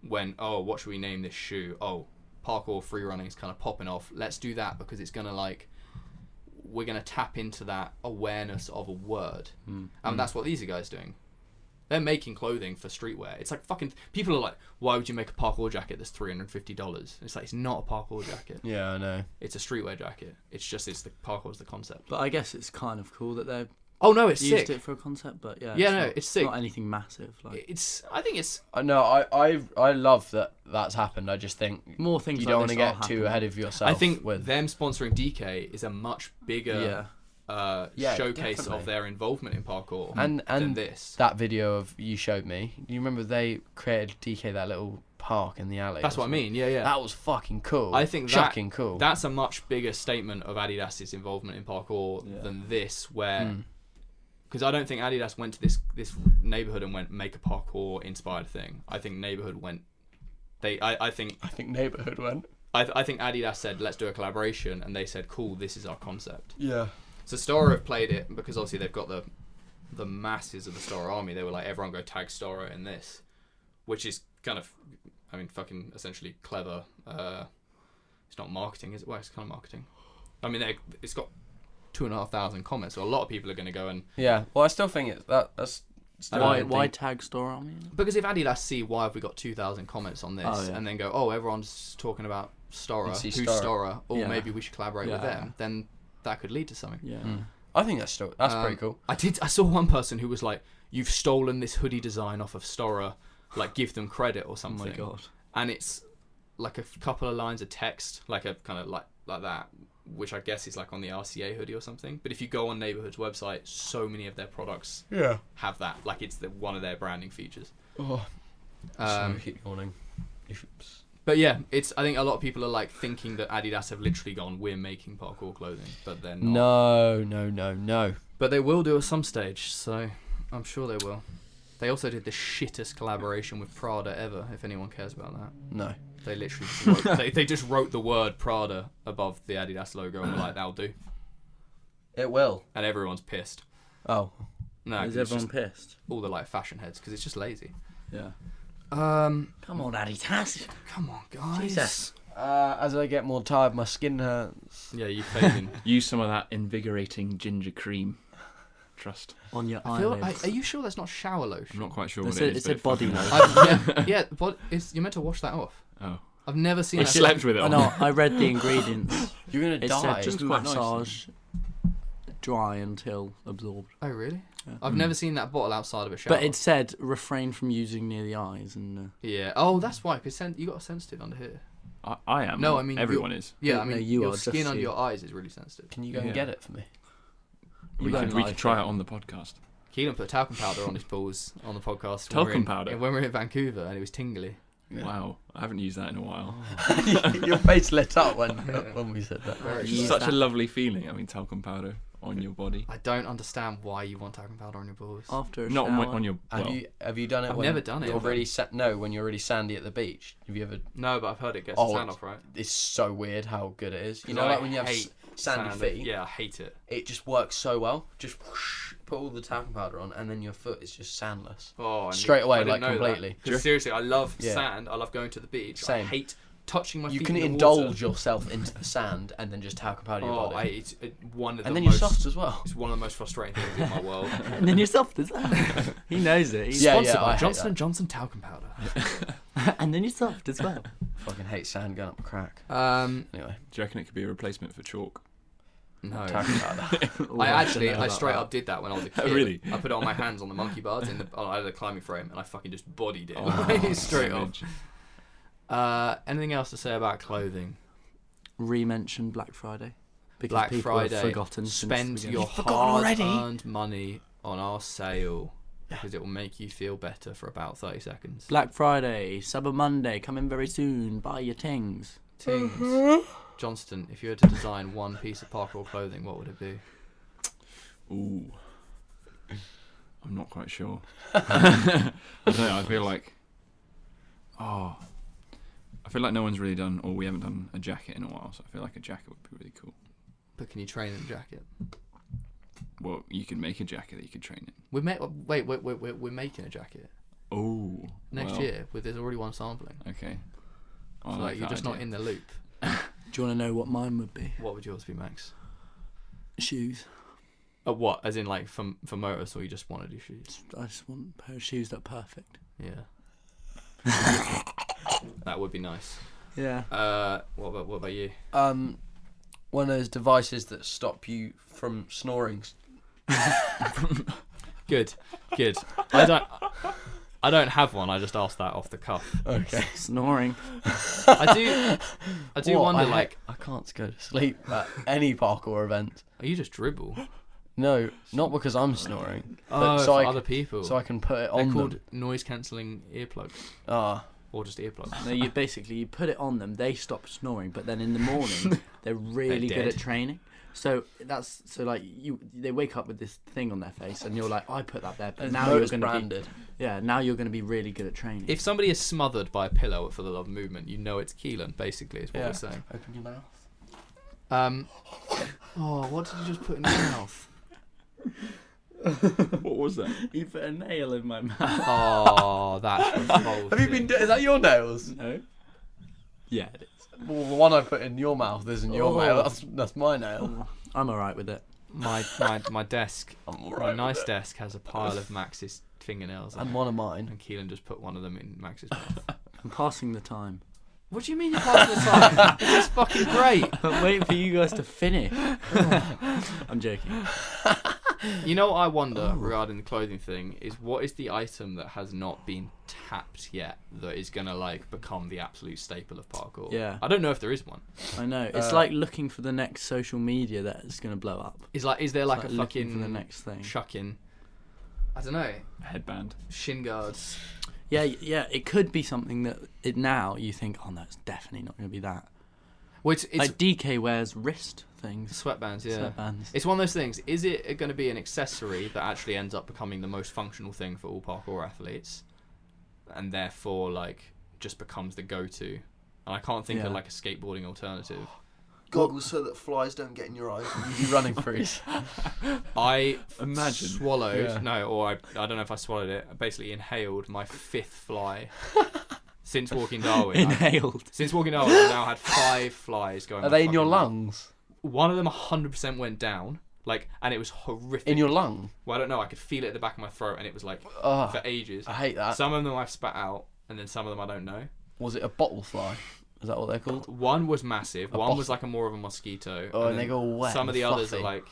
went, oh, what should we name this shoe? Oh, parkour free running is kind of popping off. Let's do that because it's going to like... We're going to tap into that awareness of a word. And that's what these are guys doing. They're making clothing for streetwear. It's like fucking... People are like, why would you make a parkour jacket that's $350? It's like, it's not a parkour jacket. Yeah, I know. It's a streetwear jacket. It's just, parkour's the concept. But I guess it's kind of cool that they've it's used sick. It for a concept, but it's sick. Not anything massive. Like I think it's... No, I love that that's happened. I just think more things you like don't want to this get too ahead of yourself. I think them sponsoring DK is a much bigger showcase definitely. of their involvement in parkour and than this. That video of you showed me, you remember they created DK that little park in the alley? That's what I mean, yeah. That was fucking cool. I think shocking cool. That's a much bigger statement of Adidas's involvement in parkour than this, where... Because I don't think Adidas went to this neighborhood and went, make a parkour inspired thing. I think neighborhood went... I think neighborhood went. I think Adidas said, let's do a collaboration, and they said, cool, this is our concept. Yeah. So Stora have played it, because obviously they've got the masses of the Stora army. They were like, everyone go tag Stora in this, which is kind of, I mean, fucking essentially clever. It's not marketing, is it? Well, it's kind of marketing. I mean, it's got 2,500 comments, so a lot of people are going to go and... Yeah, well, I still think that's... Why tag Store Army? Because if Adidas see why have we got 2,000 comments on this, and then go, oh, everyone's talking about Stora, who's Stora, or maybe we should collaborate with them, then that could lead to something. Yeah. I think that's pretty cool. I saw one person who was like, you've stolen this hoodie design off of Stora, like give them credit or something. Oh my god. And it's like a couple of lines of text, like a kind of like that, which I guess is like on the RCA hoodie or something. But if you go on Neighborhood's website, so many of their products have that. Like it's one of their branding features. Oh, sorry, keep yawning. But yeah, I think a lot of people are like thinking that Adidas have literally gone, we're making parkour clothing, but they're not. No. But they will do at some stage, so I'm sure they will. They also did the shittest collaboration with Prada ever, if anyone cares about that. No. They literally just wrote, they just wrote the word Prada above the Adidas logo and were like, that'll do. It will. And everyone's pissed. Oh. No, is everyone pissed? All the like fashion heads, because it's just lazy. Yeah. Come on, Adidas. Come on, guys. Jesus. As I get more tired, my skin hurts. Yeah, you fading. Use some of that invigorating ginger cream. Trust. On your eyelids. Are you sure that's not shower lotion? I'm not quite sure what it is. It's a body lotion. Yeah, you're meant to wash that off. Oh. I've never seen I that. slept with it I on. know. I read the ingredients. You're gonna It die. said just Quite nice. massage, dry until absorbed. Oh really? Yeah. I've never seen that bottle outside of a shower. But it said refrain from using near the eyes and. Yeah. Oh, that's why. Because you got a sensitive under here. I am. No, I mean everyone is. Yeah, No, I mean you your are, just skin under you. your eyes is really sensitive. Can you go and get it for me? We don't could like try it. it on the podcast. Keelan put talcum powder on his balls on the podcast. Talcum powder? When we were in Vancouver, and it was tingly. Yeah. Wow, I haven't used that in a while. Your face lit up when we said that. Very It's Use such a that. lovely feeling having talcum powder on your body. I don't understand why you want talcum powder on your balls. After a Not shower. on your. Have Well, you done it? I've when never done it, You're but- really when you're really sandy at the beach. Have you ever? No, but I've heard it gets Oh, the sand off, right? It's so weird how good it is. You know, I like when you have hate sandy sand. feet. Yeah, I hate it. It just works so well. Just whoosh, put all the talcum powder on, and then your foot is just sandless. Oh, Straight away, I didn't like, know that. completely. 'Cause seriously, I love Yeah. sand. I love going to the beach. I Same. hate touching my You feet can in the indulge water. yourself into the sand and then just talcum powder your Oh, body. it's one of the And then most. you're soft as well. It's one of the most frustrating things in my world. And then you're soft as well. He knows it. He's Yeah, Sponsored I by hate Johnson that. and Johnson talcum powder. and then you're soft as well. Fucking hate sand going up a crack. Um, Anyway, do you reckon it could be a replacement for chalk? no. talcum powder. I straight up did that when I was a kid. Oh, really? I put it on my hands on the monkey bars I had a climbing frame and I fucking just bodied it Oh, straight savage. off. Anything else to say about clothing? Re-mention Black Friday. Because Black people Friday. have forgotten. since the Spend beginning. your forgotten already? hard-earned money on our sale because it will make you feel better for about 30 seconds. Black Friday, Cyber Monday, coming very soon. Buy your tings. Tings. Johnston, if you had to design one piece of parkour clothing, what would it be? Ooh. I'm not quite sure. I don't know, I feel like no one's really done, or we haven't done a jacket in a while, so I feel like a jacket would be really cool. But can you train in a jacket? Well, you could make a jacket that you could train in. We're making a jacket Oh. next year. There's already one sampling. Okay. So like you're just not in the loop. Do you want to know what mine would be? What would yours be, Max? Shoes. What? As in like for Motus, or you just want to do shoes? I just want a pair of shoes that are perfect. Yeah. That would be nice. Yeah. What about you? One of those devices that stop you from snoring. Good. I don't have one. I just asked that off the cuff. Okay. Snoring. I do What? wonder, like, I can't go to sleep at any parkour event. are you just dribble? No, not because I'm snoring. Oh, so for I other people. So I can put it They're on called them. noise cancelling earplugs, Ah, or just earplugs. No, you put it on them. They stop snoring, but then in the morning they're really They're good dead. at training. So they wake up with this thing on their face, and you're like, I put that there, but it's now you're Motus going to be branded. now you're going to be really good at training. If somebody is smothered by a pillow for the love of movement, you know it's Keelan. Basically, is what Yeah. we're saying. Open your mouth. Oh, what did you just put in your mouth? What was that? You put a nail in my mouth. Oh, that's revolting. Have you been? Is that your nails? No. Yeah, it is. Well, the one I put in your mouth isn't your Oh. nail. That's my nail. I'm alright with it. My desk, I'm all my right. nice desk has a pile of Max's fingernails, And one of mine. and Keelan just put one of them in Max's mouth. I'm passing the time. What do you mean you're passing the time? This is fucking great. I'm waiting for you guys to finish. I'm joking. You know what I wonder regarding the clothing thing is what is the item that has not been tapped yet that is gonna like become the absolute staple of parkour? Yeah. I don't know if there is one. I know. It's like looking for the next social media that is going to blow up. Is there like a looking fucking for the next thing. shucking? I don't know. Headband. Shin guards. Yeah. It could be something that now you think, oh no, it's definitely not going to be that. Well, it's Like DK wears wrist things. sweatbands, yeah. Sweatbands. It's one of those things. Is it going to be an accessory that actually ends up becoming the most functional thing for all parkour athletes, and therefore like just becomes the go-to? And I can't think of like a skateboarding alternative. Goggles so that flies don't get in your eyes. You running freeze. I Imagine. swallowed Yeah. I don't know if I swallowed it. I basically inhaled my 5th fly since walking Darwin. Inhaled. Since walking Darwin, I've now had 5 flies going. Are they in your lungs? One of them 100% went down, and it was horrific. In your lung? Well, I don't know. I could feel it at the back of my throat, and it was like Ugh, for ages. I hate that. Some of them I've spat out, and then some of them I don't know. Was it a bottle fly? Is that what they're called? One was massive. One was like more of a mosquito. Oh, and they go wet. Some of the fluffy. others are like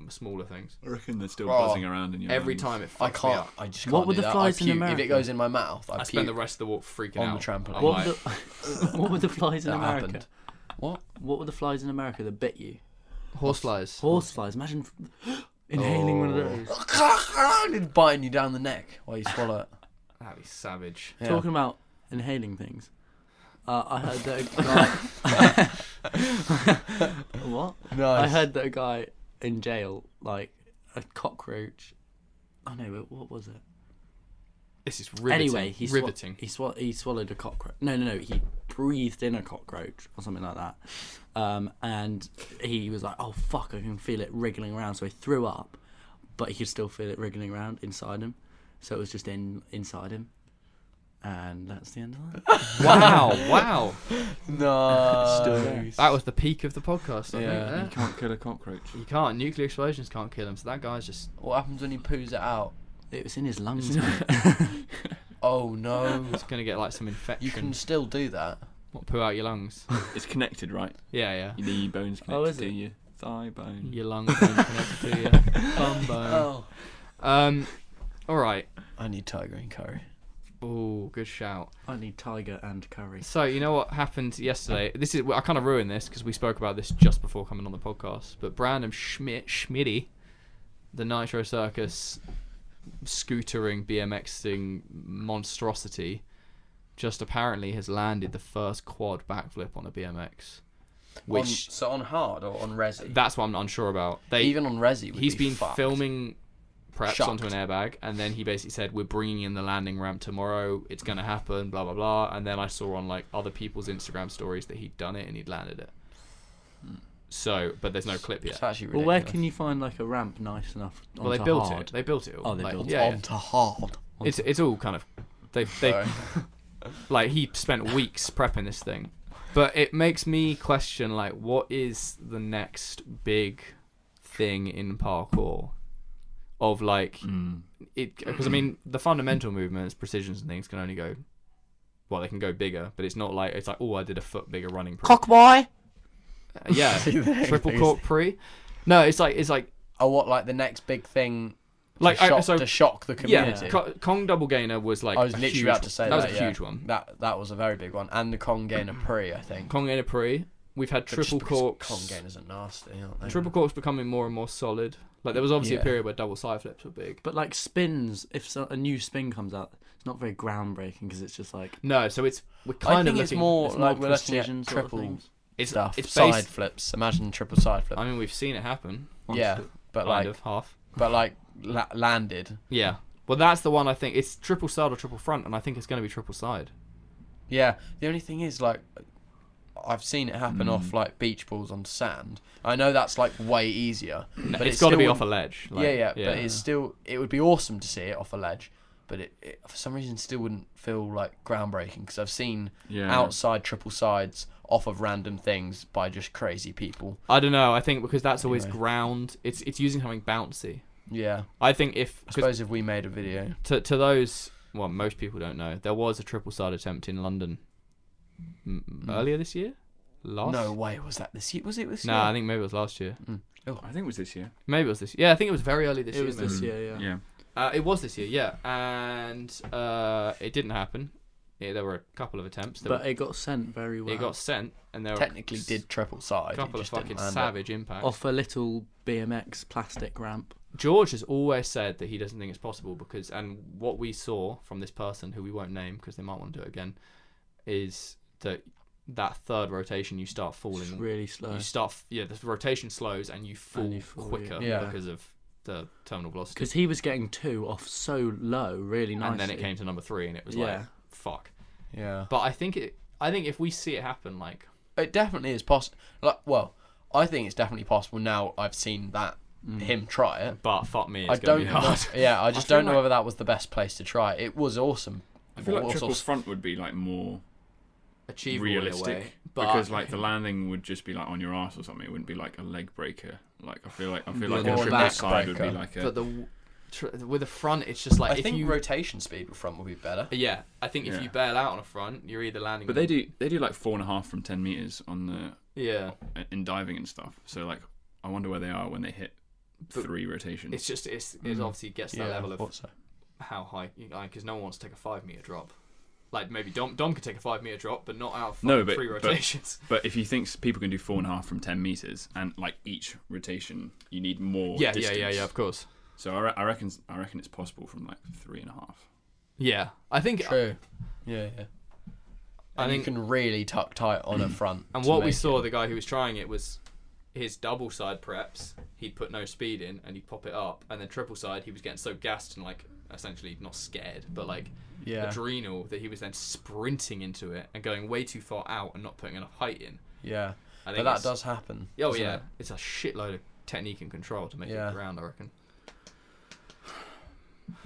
smaller things. I reckon they're still buzzing around in your Every lungs. time it I fucks me can't. up. I just can't. What were the flies in puke. America? If it goes in my mouth, I spend the rest of the walk freaking on out. the trampoline. I'm What, like, what were the flies in that America? happened. What? What were the flies in America that bit you? horseflies. Horseflies. Imagine inhaling one of those. Biting you down the neck while you swallow it. That'd be savage. Yeah. Talking about inhaling things. I heard that a guy... What? Nice. I heard that a guy in jail, like a cockroach... Oh no, what was it? This is riveting. Anyway, he swallowed a cockroach. No, he breathed in a cockroach or something like that. And he was like, oh fuck, I can feel it wriggling around. So he threw up, but he could still feel it wriggling around inside him. So it was just inside him. And that's the end of that. Wow. No. That was the peak of the podcast, I Yeah. think. You can't kill a cockroach. You can't. Nuclear explosions can't kill him. So that guy's just... What happens when he poos it out? It was in his lungs. Oh no. It's going to get like some infection. You can still do that. What, poo out your lungs? It's connected, right? Yeah. Your knee bone's connected Oh, is to it? your thigh bone. Your lung bone connected to your bum bone. Oh. All right. I need tiger and curry. Oh, good shout. I need tiger and curry. So, you know what happened yesterday? I kind of ruined this because we spoke about this just before coming on the podcast. But Brandon Schmitty, the Nitro Circus scootering, BMXing monstrosity, just apparently has landed the first quad backflip on a BMX. Which So on hard or on resi? that's what I'm unsure about. Even on resi, He's been fucked. filming preps Shocked. onto an airbag, and then he basically said, we're bringing in the landing ramp tomorrow, it's going to happen, blah blah blah. And then I saw on like other people's Instagram stories that he'd done it and he'd landed it. So, but there's no clip yet. It's actually Well, ridiculous. where can you find like a ramp nice enough? Well, they onto built hard? it. They built it all. Oh, they built it. onto hard. It's all kind of they Sorry. like he spent weeks prepping this thing, but it makes me question like what is the next big thing in parkour of like it, because I mean the fundamental movements, precisions and things can only go, well, they can go bigger, but it's not like it's like, oh, I did a foot bigger running pre. Cockboy. Yeah, triple cork pre. No, it's like Oh, what, like the next big thing like to shock the community? yeah, Kong double gainer was like I was a literally huge, about to say that was a yeah. huge one. That was a very big one, and the Kong gainer pre, I think. Kong gainer pre. We've had But just triple because corks. Kong gainers are nasty, aren't they? Triple corks becoming more and more solid. Like there was obviously a Yeah. period where double side flips were big. But like spins, if a new spin comes out, it's not very groundbreaking because it's just like No, so we're I kind of think it's looking more it's like more we're looking at precision sort of triple things. stuff. It's Side based, flips. Imagine triple side flip. I mean, we've seen it happen. Yeah, but Kind like, of half. landed. Yeah. Well, that's the one I think. It's triple side or triple front, and I think it's going to be triple side. Yeah. The only thing is, like, I've seen it happen off like beach balls on sand. I know that's like way easier, but it's got to still be off a wouldn't- ledge. Like, yeah, but it's still. It would be awesome to see it off a ledge, but it for some reason still wouldn't feel like groundbreaking because I've seen outside triple sides off of random things by just crazy people. I don't know. I think because that's always Anyway. ground. It's using something bouncy. Yeah. I think I suppose if we made a video. to those, well, most people don't know. There was a triple side attempt in London earlier this year. No way, was that this year? Was it this year? No, I think maybe it was last year. I think it was this year. Maybe it was this. Yeah, I think it was very early this year. it was this maybe. year, yeah. Yeah. It was this year, yeah, and it didn't happen. Yeah, there were a couple of attempts. But it got sent very well. It got sent, and there Technically were did triple side. a couple of it just didn't fucking land it. savage impacts. off a little BMX plastic ramp. George has always said that he doesn't think it's possible because, and what we saw from this person who we won't name because they might want to do it again, is that third rotation you start falling. It's really slow. You start, the rotation slows and you fall, fall, quicker yeah. because of the terminal velocity. Because he was getting 2 off so low, really nicely. And then it came to number 3 and it was like, fuck. Yeah. But I think if we see it happen, like, It definitely is possible. Like, well, I think it's definitely possible now I've seen that him try it. but fuck me, I it's gonna be don't know. hard. Yeah, I just feel don't know like- whether that was the best place to try it. It was awesome. I feel like What triple sort of- front would be like more Achievable in a way, realistic but because like the landing would just be like on your ass or something. It wouldn't be like a leg breaker. Like I feel like a Or triple back side would be breaker. like but a with a front, it's just like I think rotation speed with front would be better. Yeah, I think if you bail out on a front, you're either landing. But they do like 4.5 from 10 meters on the in diving and stuff. So like, I wonder where they are when they hit 3 rotations. It's just it obviously gets to that level of how high, because no one wants to take a 5 meter drop. Like maybe Dom could take a 5 meter drop, but not out of 3 rotations. But if you think people can do 4.5 from 10 meters, and like each rotation, you need more. Distance. Yeah, of course. So I reckon it's possible from like 3.5. Yeah, I think true. Yeah. I think you can really tuck tight on a front. And what we saw, the guy who was trying it was his double side preps. He'd put no speed in and he'd pop it up, and then triple side he was getting so gassed and like essentially not scared, but like adrenal, that he was then sprinting into it and going way too far out and not putting enough height in. Yeah, but that does happen. Oh yeah, it's a shitload of technique and control to make it around, I reckon.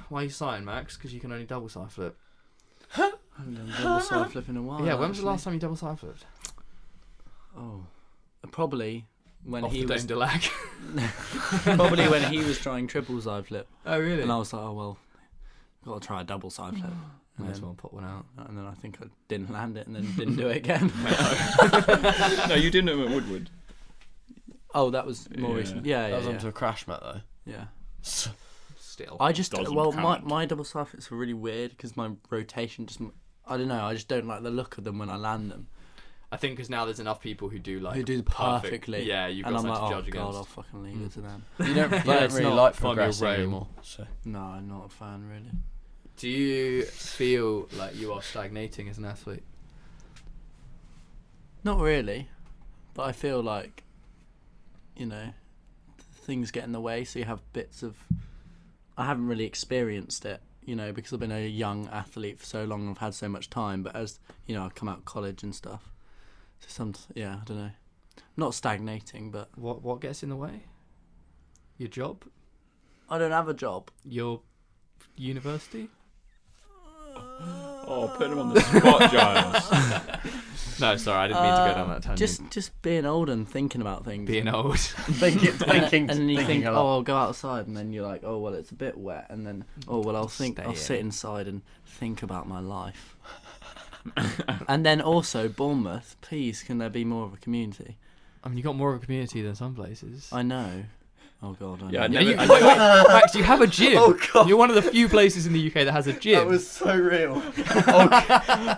Why are you sighing, Max? Because you can only double side flip. I haven't done double side flip in a while. Yeah, when was the last time you double side flipped? Oh, probably when Off he the was Dame de Lag. probably when he was trying triple side flip. Oh really? And I was like, oh well, got to try a double side flip. Might as well pop one out. And then I think I didn't land it, and then didn't do it again. No, you didn't know at Woodward. Oh, that was more recent. Yeah, that was onto a crash mat though. Yeah. Still. I just my double side flips are really weird because my rotation just, I don't know, I just don't like the look of them when I land them. I think because now there's enough people who do perfectly. Yeah, you've got something to judge against. God, I'll fucking leave it to them. You don't really like progressing rail anymore. So. No, I'm not a fan really. Do you feel like you are stagnating as an athlete? Not really, but I feel like, things get in the way, so you have bits of. I haven't really experienced it, because I've been a young athlete for so long and I've had so much time. But as I've come out of college and stuff, so I don't know, not stagnating, but what gets in the way? Your job? I don't have a job. Your university? Oh, put him on the spot, Giles. No, sorry, I didn't mean to go down that tangent. Just being old and thinking about things. Being old. thinking, and then you think, oh, I'll go outside, and then you're like, oh, well, it's a bit wet, and then, oh, well, I'll sit inside and think about my life. And then also, Bournemouth, please, can there be more of a community? I mean, you got more of a community than some places. I know. Oh God, I know. Yeah, wait, Max, you have a gym. Oh God. You're one of the few places in the UK that has a gym. That was so real.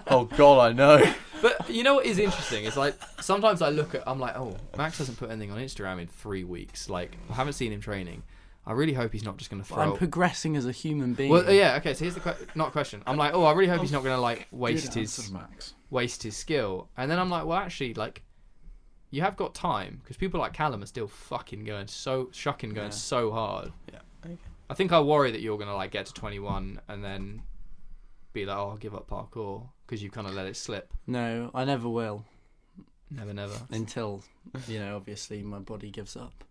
Oh God, I know. But you know what is interesting? It's like sometimes I'm like, oh, Max hasn't put anything on Instagram in 3 weeks. Like, I haven't seen him training. I really hope he's not just going to throw. I'm progressing as a human being. Well, yeah, okay. So here's the not question. I'm like, oh, I really hope he's not going to like waste his skill. And then I'm like, well, actually, like, you have got time because people like Callum are still fucking going so hard. Yeah. Okay. I think I worry that you're going to like get to 21 and then be like, oh, I'll give up parkour because you kind of let it slip. No, I never will. Never. Until, obviously my body gives up.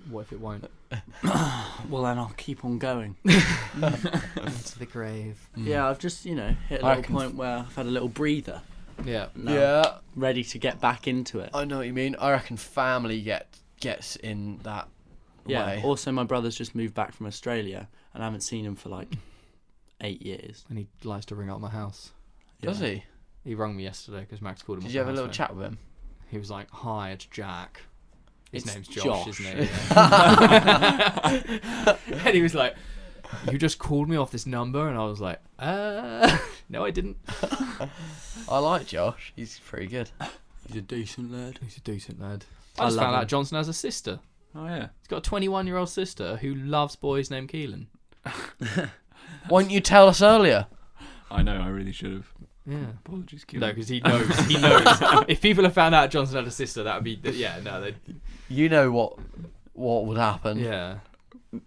What if it won't? Well, then I'll keep on going. To the grave. Yeah, I've just, hit a little point where I've had a little breather. Yeah. Yeah. Ready to get back into it. I know what you mean. I reckon family gets in that way. Also, my brother's just moved back from Australia, and I haven't seen him for like 8 years. And he likes to ring up my house. Does he? He rang me yesterday because Max called him. Did you have a little chat with him? He was like, "Hi, it's Jack." His name's Josh, isn't it? Yeah. And he was like, "You just called me off this number," and I was like, "No, I didn't." I like Josh. He's pretty good. He's a decent lad. I just found out Johnstone has a sister. Oh yeah. He's got a 21-year-old sister who loves boys named Keelan. Why didn't you tell us earlier? I know. I really should have. Yeah. Apologies, Keelan. No, because he knows. If people had found out Johnstone had a sister, that would be no. You know what would happen. Yeah.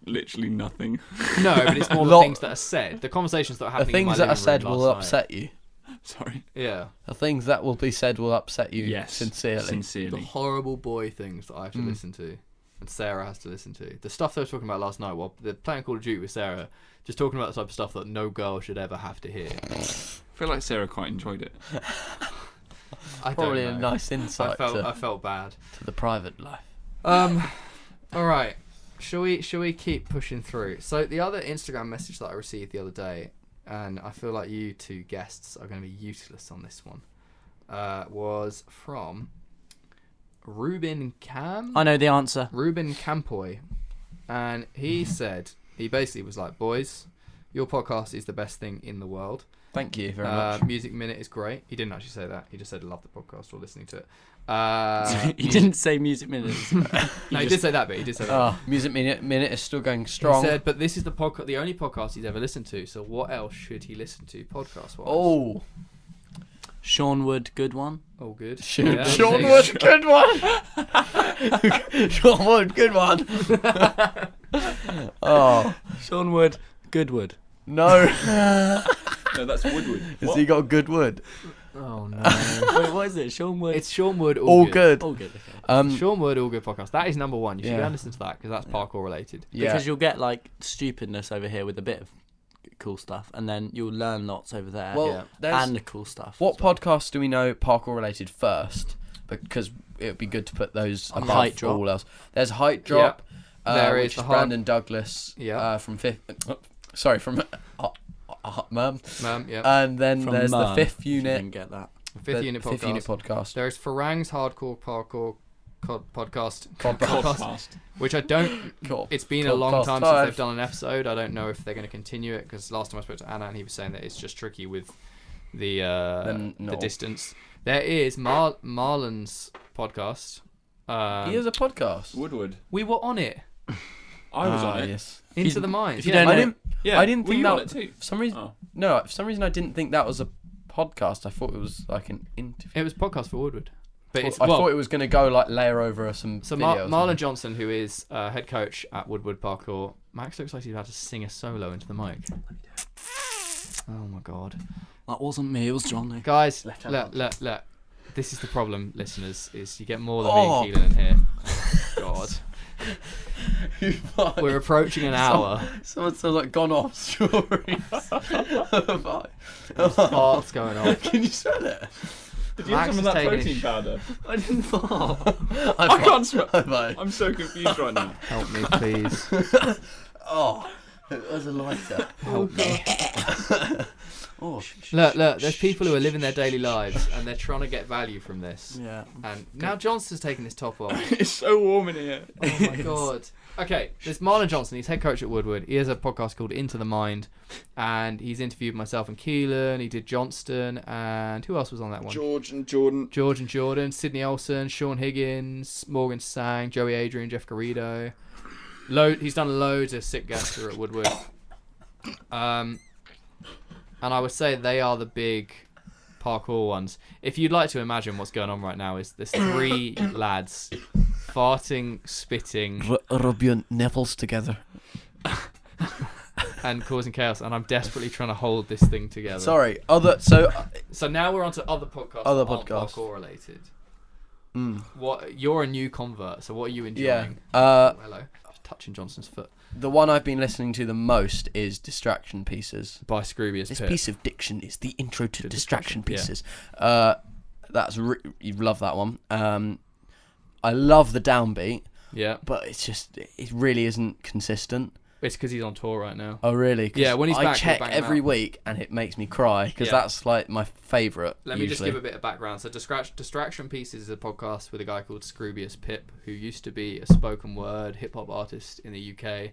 Literally nothing. No, but it's more the things that are said. The conversations that are happening. The things that are said will upset you. Sorry. Yeah. The things that will be said will upset you. Yes. Sincerely. The horrible boy things that I have to listen to, and Sarah has to listen to. The stuff they were talking about last night while they're playing Call of Duty with Sarah, just talking about the type of stuff that no girl should ever have to hear. I feel like Sarah quite enjoyed it. Probably a nice insight. I felt bad to the private life. All right. Shall we keep pushing through? So the other Instagram message that I received the other day, and I feel like you two guests are going to be useless on this one, was from Ruben Cam. I know the answer. Ruben Campoy, and he said, he basically was like, boys, your podcast is the best thing in the world. Thank you very much. Music Minute is great. He didn't actually say that. He just said, love the podcast or listening to it. He didn't say Music Minute. No, he did say that, but he did say that. Music Minute is still going strong. He said, but this is the only podcast he's ever listened to, so what else should he listen to podcast-wise? Oh. Sean Wood, good one. Oh, good. Sean Yeah. Wood, good one. Sean Wood, good one. Oh. Sean Wood, good wood. No. No, that's Woodward. Has he got good wood? Oh, no. Wait, what is it? Sean Wood. It's Sean Wood, All good. all good. Okay. Sean Wood, All Good podcast. That is number one. You should Yeah. go and listen to that, because that's parkour related. Yeah. Because you'll get like stupidness over here with a bit of cool stuff, and then you'll learn lots over there. Well, and the cool stuff. what as well. podcasts do we know parkour related first? Because it would be good to put those above Height Drop. all else. There's Height Drop. There which is is the Brandon Douglas. Yeah. From fifth. Sorry, from Mum. Yeah. And then From there's Mum, the Fifth if you Unit. didn't get that. Fifth Unit podcast. Fifth Unit podcast. There is Farang's Hardcore Parkour podcast, Podcast. which I don't. Cool. It's been a long Podcast time five. since they've done an episode. I don't know if they're going to continue it, because last time I spoke to Anna, and he was saying that it's just tricky with the no. distance. There is Marlon's podcast. He has a podcast. Woodward. We were on it. I was on it. Yes. Into the Mind. if you don't I know- didn't. Yeah. I didn't were think you that. on it too? For some reason, Oh. no. For some reason, I didn't think that was a podcast. I thought it was like an interview. It was podcast for Woodward. But it's I thought it was going to go like layer over some. So video or Marlon something. Johnson, who is head coach at Woodward Parkour, Max looks like he's about to sing a solo into the mic. Oh my god, That wasn't me. It was Johnny. guys! Left hand Look. This is the problem, listeners. Is you get more than Oh. me and Keelan in here. God, we're approaching an hour. Someone sounds like gone off strawberries. Farts going on. Can you smell it? Did you Max have some of is that taking protein his- powder? I didn't fall. I can't smell. Bye. I'm so confused right now. Help me, please. Oh, it was a lighter. Help me. Oh, Look. There's people who are living their daily lives and they're trying to get value from this. Yeah. And now Johnson's taking his top off. It's so warm in here. Oh my god. Okay, there's Marlon Johnson. He's head coach at Woodward. He has a podcast called Into the Mind, and he's interviewed myself and Keelan. He did Johnston, and who else was on that one? George and Jordan. George and Jordan, Sydney Olsen, Sean Higgins, Morgan Sang, Joey Adrian, Jeff Garrido. He's done loads of sick guests here at Woodward. And I would say they are the big parkour ones. If you'd like to imagine what's going on right now, is there's three lads farting, spitting, rub your nipples together. and causing chaos, and I'm desperately trying to hold this thing together. Sorry. So now we're on to other podcasts. Other that aren't podcasts. parkour related. Mm. What? You're a new convert, so what are you Yeah. enjoying? Hello. Just touching Johnson's foot. The one I've been listening to the most is Distraction Pieces. By Scroobius This Pip. piece of diction is the intro to Distraction Distraction, Pieces. You love that one. I love the downbeat, Yeah. but it really isn't consistent. It's because he's on tour right now. Oh really? 'Cause Yeah, when he's I back, check we'll bang him every out. week and it makes me cry because Yeah. that's like my favourite. Let me just usually. give a bit of background. So Distraction Pieces is a podcast with a guy called Scroobius Pip, who used to be a spoken word hip-hop artist in the UK.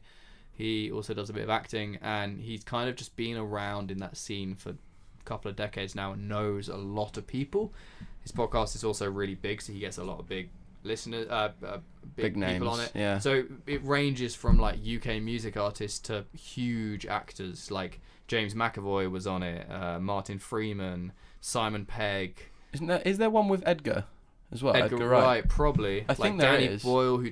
He also does a bit of acting, and he's kind of just been around in that scene for a couple of decades now and knows a lot of people. His podcast is also really big, so he gets a lot of big listeners, big Big people on names, it. yeah. So it ranges from like UK music artists to huge actors, like James McAvoy was on it, Martin Freeman, Simon Pegg, Is there one with Edgar as well? Edgar Wright, probably. I think there Danny is. Boyle, who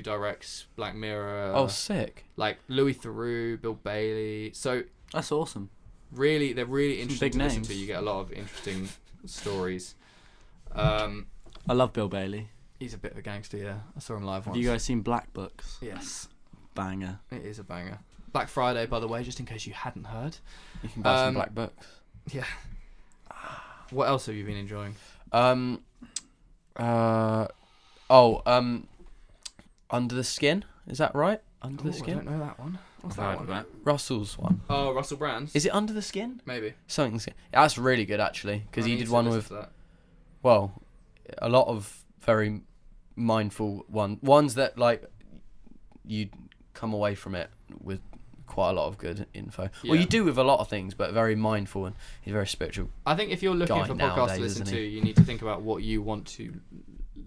directs Black Mirror. Oh, sick. Like Louis Theroux, Bill Bailey. So That's awesome. really, they're really interesting big to listen names. to. You get a lot of interesting stories. I love Bill Bailey. He's a bit of a gangster, yeah. I saw him live Have once. you guys seen Black Books? Yes, Banger. it is a banger. Black Friday, by the way, just in case you hadn't heard. You can buy some Um, black books. Yeah. What else have you been enjoying? Under the Skin Is that right? Under the I Skin? don't know that one. What's I've that heard one? of that. Russell's one. Oh, Russell Brand's. Is it Under the Skin? Maybe. Something. That's really good actually, because he did one with, well, a lot of very mindful ones that like you come away from it with quite a lot of good info. Yeah. Well, you do with a lot of things, but very mindful, and he's very spiritual. I think if you're looking guy for podcasts nowadays, to listen isn't to, he? you need to think about what you want to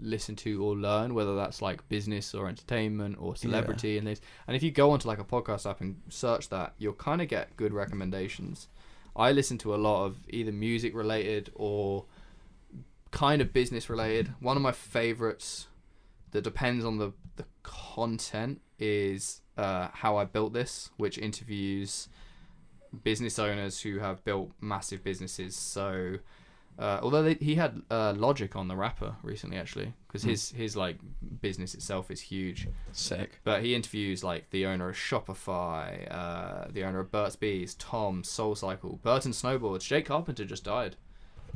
listen to or learn, whether that's like business or entertainment or celebrity and this. And if you go onto like a podcast app and search that, you'll kind of get good recommendations. I listen to a lot of either music related or kind of business related. One of my favorites that depends on the content is How I Built This, which interviews business owners who have built massive businesses. So although he had Logic on, the rapper, recently actually, because his like business itself is huge. Sick. But he interviews like the owner of Shopify, the owner of Burt's Bees, Tom, SoulCycle, Burton Snowboards. Jake Carpenter just died.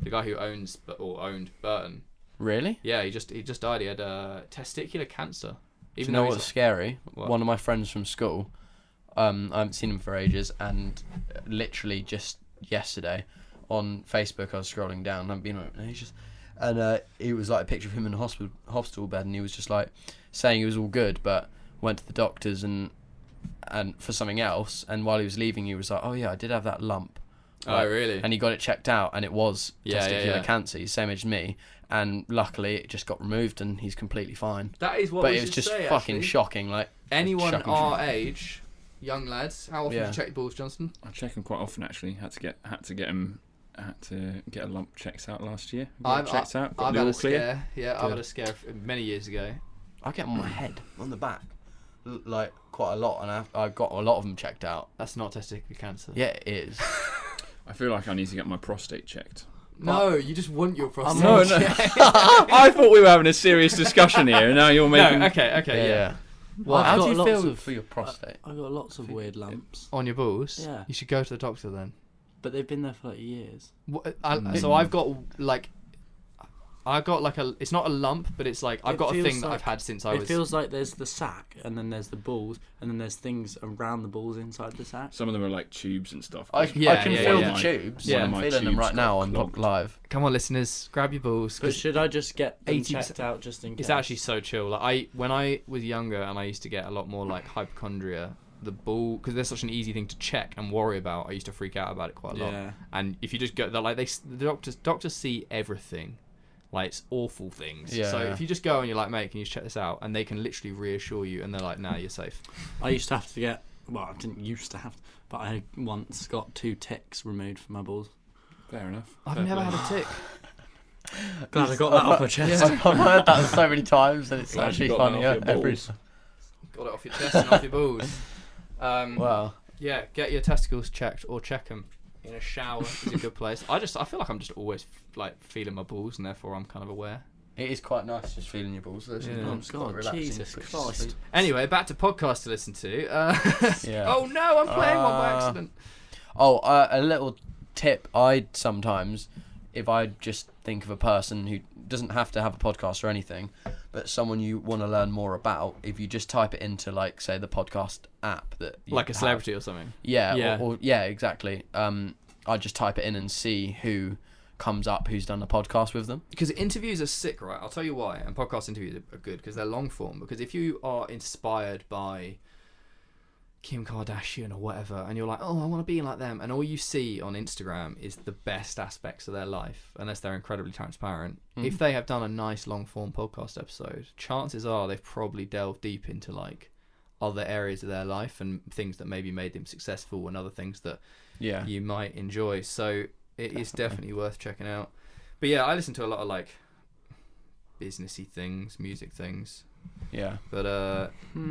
The guy who owned Burton. Really? Yeah, he just died. He had testicular cancer. Do you know what's scary? What? One of my friends from school, I haven't seen him for ages, and literally just yesterday on Facebook I was scrolling down, I haven't been on it in ages, and it was like a picture of him in a hospital bed, and he was just like saying he was all good, but went to the doctors and for something else, and while he was leaving he was like, oh yeah, I did have that lump. Oh really? And he got it checked out, and it was testicular yeah. cancer. He's same age as me, and luckily it just got removed, and he's completely fine. That is what But we it was should just say, fucking actually. shocking. Like Anyone shocking our shit. age, young lads, how often do you check your balls, Johnston? I check them quite often actually. Had to get a lump checked out last year. I've checked out. Got I've the had all a clear. scare. Yeah, I've had a scare many years ago. I get them on my head, on the back, like quite a lot, and I got a lot of them checked out. That's not testicular cancer. Yeah, it is. I feel like I need to get my prostate checked. No, you just want your prostate. No. I thought we were having a serious discussion here, and now you're making. No, okay, yeah. Well, I've how got do you lots feel of- for your prostate? I got lots of weird lumps, On your balls? Yeah. You should go to the doctor then. but they've been there for like years. So I've got like it's not a lump, but it's like I've It got a feels thing that like- I've had since I It was. feels like there's the sack, and then there's the balls, and then there's things around the balls inside the sack. Some of them are like tubes and stuff. I Yeah, can yeah, feel yeah. the tubes. Yeah. I'm One of my feeling them tubes right now got on clogged. live. Come on, listeners, grab your balls. But 'cause should I just get them 80%. checked out just in case? It's actually so chill. Like when I was younger and I used to get a lot more like hypochondria, the ball, because there's such an easy thing to check and worry about. I used to freak out about it quite a lot. Yeah. And if you just go, the doctors see everything, like it's awful things. Yeah. So if you just go and you're like, mate, can you check this out? And they can literally reassure you, and they're like, nah, you're safe. I used to have to get. Well, I didn't used to have, but I once got 2 ticks removed from my balls. Fair enough. I've Fair never play. had a tick. Glad I got that off my chest. I've heard that so many times, and it's Glad actually you got that funny. off your Every balls. Got it off your chest and off your balls. wow. Yeah, get your testicles checked or check them in a shower is a good place. I feel like I'm just always like feeling my balls, and therefore I'm kind of aware. It is quite nice just feeling your balls. It's Yeah. quite God, relaxing, Jesus puts you to Christ. sleep. Anyway, back to podcasts to listen to. Yeah. Oh no, I'm playing one by accident. Oh, a little tip. I'd sometimes, if I just think of a person who doesn't have to have a podcast or anything, but someone you want to learn more about, if you just type it into, like, say, the podcast app that you Like a have. celebrity or something. Yeah, Yeah. Or yeah, exactly. I just type it in and see who comes up who's done a podcast with them. Because interviews are sick, right? I'll tell you why. And podcast interviews are good because they're long form. Because if you are inspired by Kim Kardashian or whatever, and you're like, oh, I want to be like them, and all you see on Instagram is the best aspects of their life, unless they're incredibly transparent. If they have done a nice long form podcast episode, chances are they've probably delved deep into like other areas of their life and things that maybe made them successful and other things that Yeah. you might enjoy. So it is definitely worth checking out. But yeah, I listen to a lot of like businessy things, music things. Yeah. But You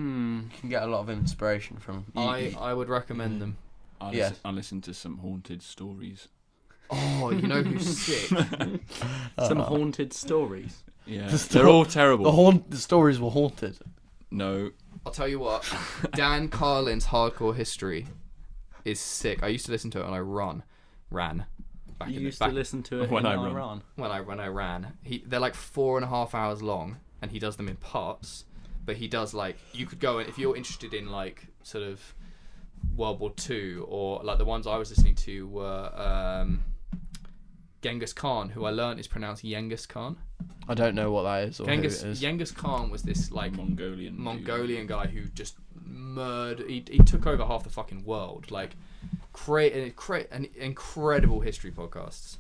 can get a lot of inspiration from. I would recommend them. Yeah. I listen to some haunted stories. Oh, you know who's sick? Some haunted stories. Yeah, The they're all terrible. The stories were haunted. No, I'll tell you what. Dan Carlin's Hardcore History is sick. I used to listen to it when I ran. Back You in the used back to listen to it when in I run. Iran. when I ran. They're like 4.5 hours long, and he does them in parts. but he does like you could go and if you're interested in like sort of World War II or like the ones I was listening to were Genghis Khan, who I learned is pronounced Genghis Khan. I don't know what that is or who it is. Genghis Khan was this like Mongolian guy who just murdered. He took over half the fucking world. Like create an incredible history podcasts.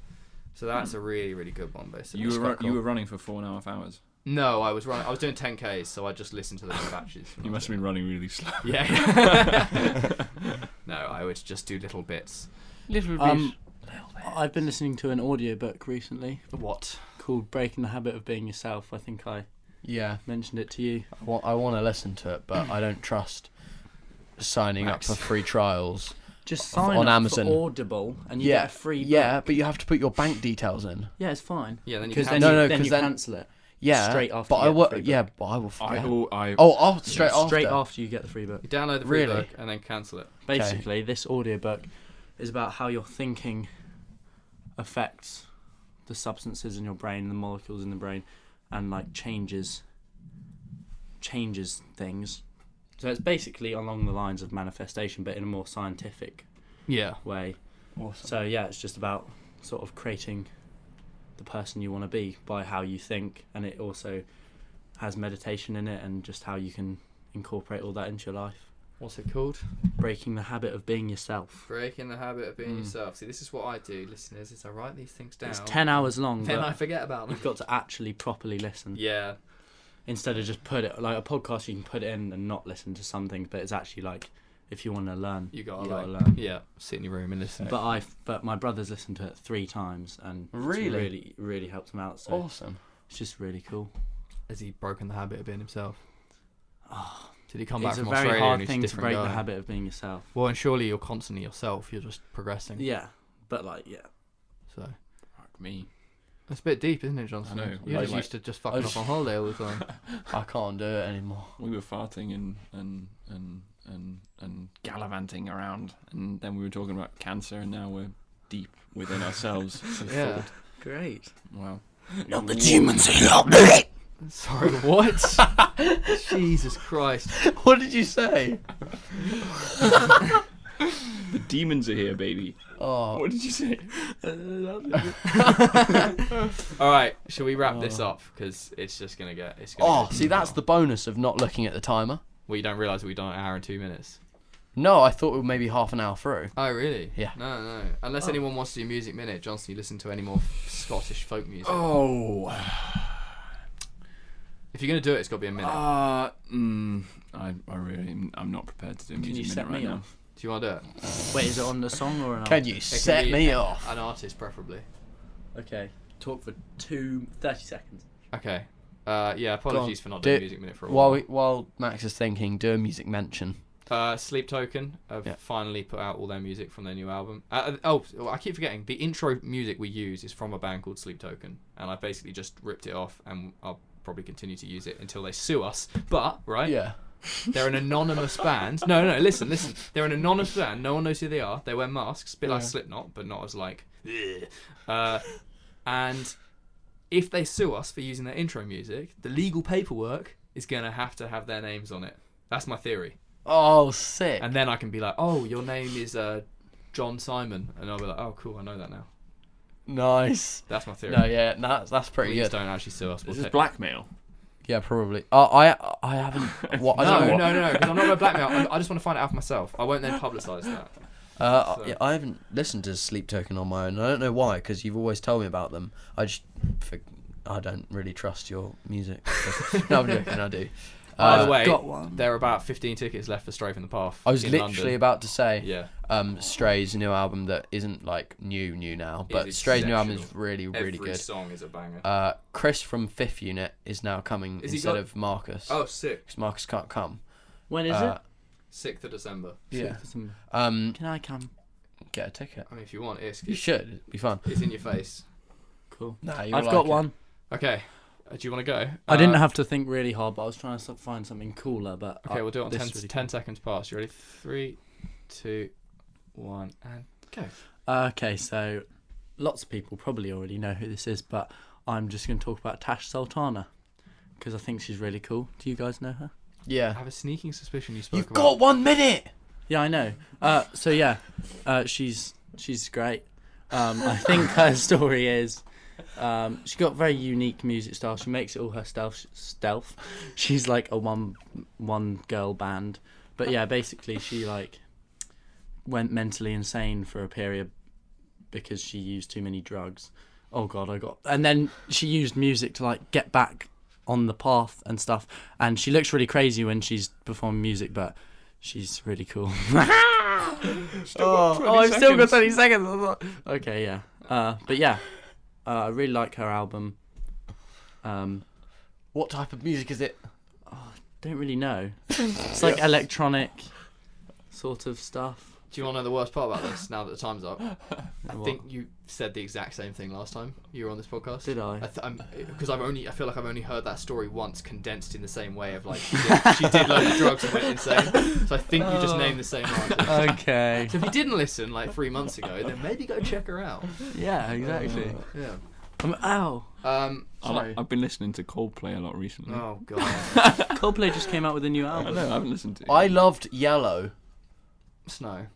So that's a really, really good one, basically. You were running for 4.5 hours. No, I was running. I was doing 10Ks, so I just listened to them in batches. You must have been running really slow. Yeah. No, I would just do little bits. Little bit. I've been listening to an audiobook recently What? called Breaking the Habit of Being Yourself. I think I Yeah. mentioned it to you. I want to listen to it, but I don't trust signing Max. up for free trials. Just sign on up Amazon. for Audible and you get a free book. Yeah, but you have to put your bank details in. Yeah, it's fine. Yeah, then you Because can then you cancel it. Yeah, Straight after but you I get will. the free Yeah, book. but I will forget. Straight Straight after you get the free book. You download the free Really? book and then cancel it. Basically, this audiobook is about how your thinking affects the substances in your brain, the molecules in the brain, and like changes things. So it's basically along the lines of manifestation, but in a more scientific Yeah. way. Awesome. So yeah, it's just about sort of creating the person you want to be by how you think, and it also has meditation in it and just how you can incorporate all that into your life. What's it called? Breaking the habit of being yourself. Breaking the habit of being yourself. See, this is what I do, listeners, is I write these things down. It's 10 hours long, Then but I forget about them. you've got to actually properly listen. Yeah. Instead of just put it, like a podcast, you can put it in and not listen to something, but it's actually like, if you want to learn, You gotta learn. Yeah. Sit in your room and listen. But my brother's listened to it 3 times, and Really? it's really, really helped him out. So Awesome. it's just really cool. Has he broken the habit of being himself? Oh, Did he come back it's a from very Australia and hard he's thing a to different break guy? the habit of being yourself. Well, and surely you're constantly yourself. You're just progressing. Yeah, but like, yeah. So Fuck me. that's a bit deep, isn't it, Johnstone? I know. You're just Like- used to just fucking off on holiday all the time. I can't do it anymore. We were farting and gallivanting around, and then we were talking about cancer, and now we're deep within ourselves. So Yeah. Great. Wow. Not the demons here. Sorry, what? Jesus Christ. What did you say? The demons are here, baby. Oh, What did you say? All right, shall we wrap this up? Because it's just going to get... see, that's the bonus of not looking at the timer. Well, you don't realise we've done an hour and 2 minutes. No, I thought we were maybe half an hour through. Oh, really? Yeah. No. Unless anyone wants to do Music Minute. Johnson, you listen to any more Scottish folk music? Oh. If you're going to do it, it's got to be a minute. I'm not prepared to do a Can you music set minute me right now. off? Do you want to do it? Wait, is it on the song or an Can you It set can be me off? An artist, preferably. Okay. Talk for 30 seconds. Okay. Yeah, apologies for not Do- doing Music Minute for a while. While Max is thinking, do a music mention. Sleep Token have Yeah. finally put out all their music from their new album. I keep forgetting. The intro music we use is from a band called Sleep Token, and I basically just ripped it off, and I'll probably continue to use it until they sue us. But, right? Yeah. They're an anonymous band. No, listen. They're an anonymous band. No one knows who they are. They wear masks, a bit like Yeah. Slipknot, but not as like... and if they sue us for using their intro music, the legal paperwork is going to have their names on it. That's my theory. Oh, sick. And then I can be like, oh, your name is John Simon. And I'll be like, oh, cool, I know that now. Nice. That's my theory. No, yeah, that's pretty Please good. don't actually sue us. This is blackmail. Yeah, probably. I haven't. What? I don't know No, what, because I'm not going to blackmail. I just want to find it out for myself. I won't then publicise that. Yeah, I haven't listened to Sleep Token on my own. I don't know why, because you've always told me about them. I don't really trust your music. No, I'm joking. I do. By the way, got one. there are about 15 tickets left for Stray from the Path. I was in literally London. about to say, Yeah. Stray's new album that isn't like new now, but Is Stray's new album is exceptional. really Every good. song is a banger. Chris from Fifth Unit is now coming Is he instead got- of Marcus. Oh, sick. because Marcus can't come. When is it? 6th of December. Yeah. Can I come? Get a ticket. I mean, if you want, it's You should. It'd be fun. in your face. Cool. Nah, I've got one. Okay. Do you want to go? I didn't have to think really hard, but I was trying to find something cooler. But Okay, we'll do it on this 10, is really 10 seconds past. You ready? 3, 2, 1, and go. Okay, so lots of people probably already know who this is, but I'm just going to talk about Tash Sultana because I think she's really cool. Do you guys know her? I Yeah. have a sneaking suspicion you spoke You've about. got 1 minute. Yeah, I know. So yeah, she's great. I think her story is she got a very unique music style. She makes it all her stealth. She's like a one girl band, but yeah, basically she like went mentally insane for a period because she used too many drugs. Oh god, and then she used music to like get back on the path and stuff. And she looks really crazy when she's performing music, but she's really cool. I've still got 20 seconds. Okay, yeah. But yeah, I really like her album. What type of music is it? Don't really know. It's like electronic sort of stuff. Do you want to know the worst part about this? Now that the time's up, I What? think you said the exact same thing last time you were on this podcast. Did I? Because I feel like I've only heard that story once, condensed in the same way of like she did loads of drugs and went insane. So I think you just named the same answer. Okay. So if you didn't listen like 3 months ago, then maybe go check her out. Yeah, exactly. Yeah. Ow. Sorry. I've been listening to Coldplay a lot recently. Oh god. Coldplay just came out with a new I album. know, I haven't listened to it. I loved Yellow. Snow.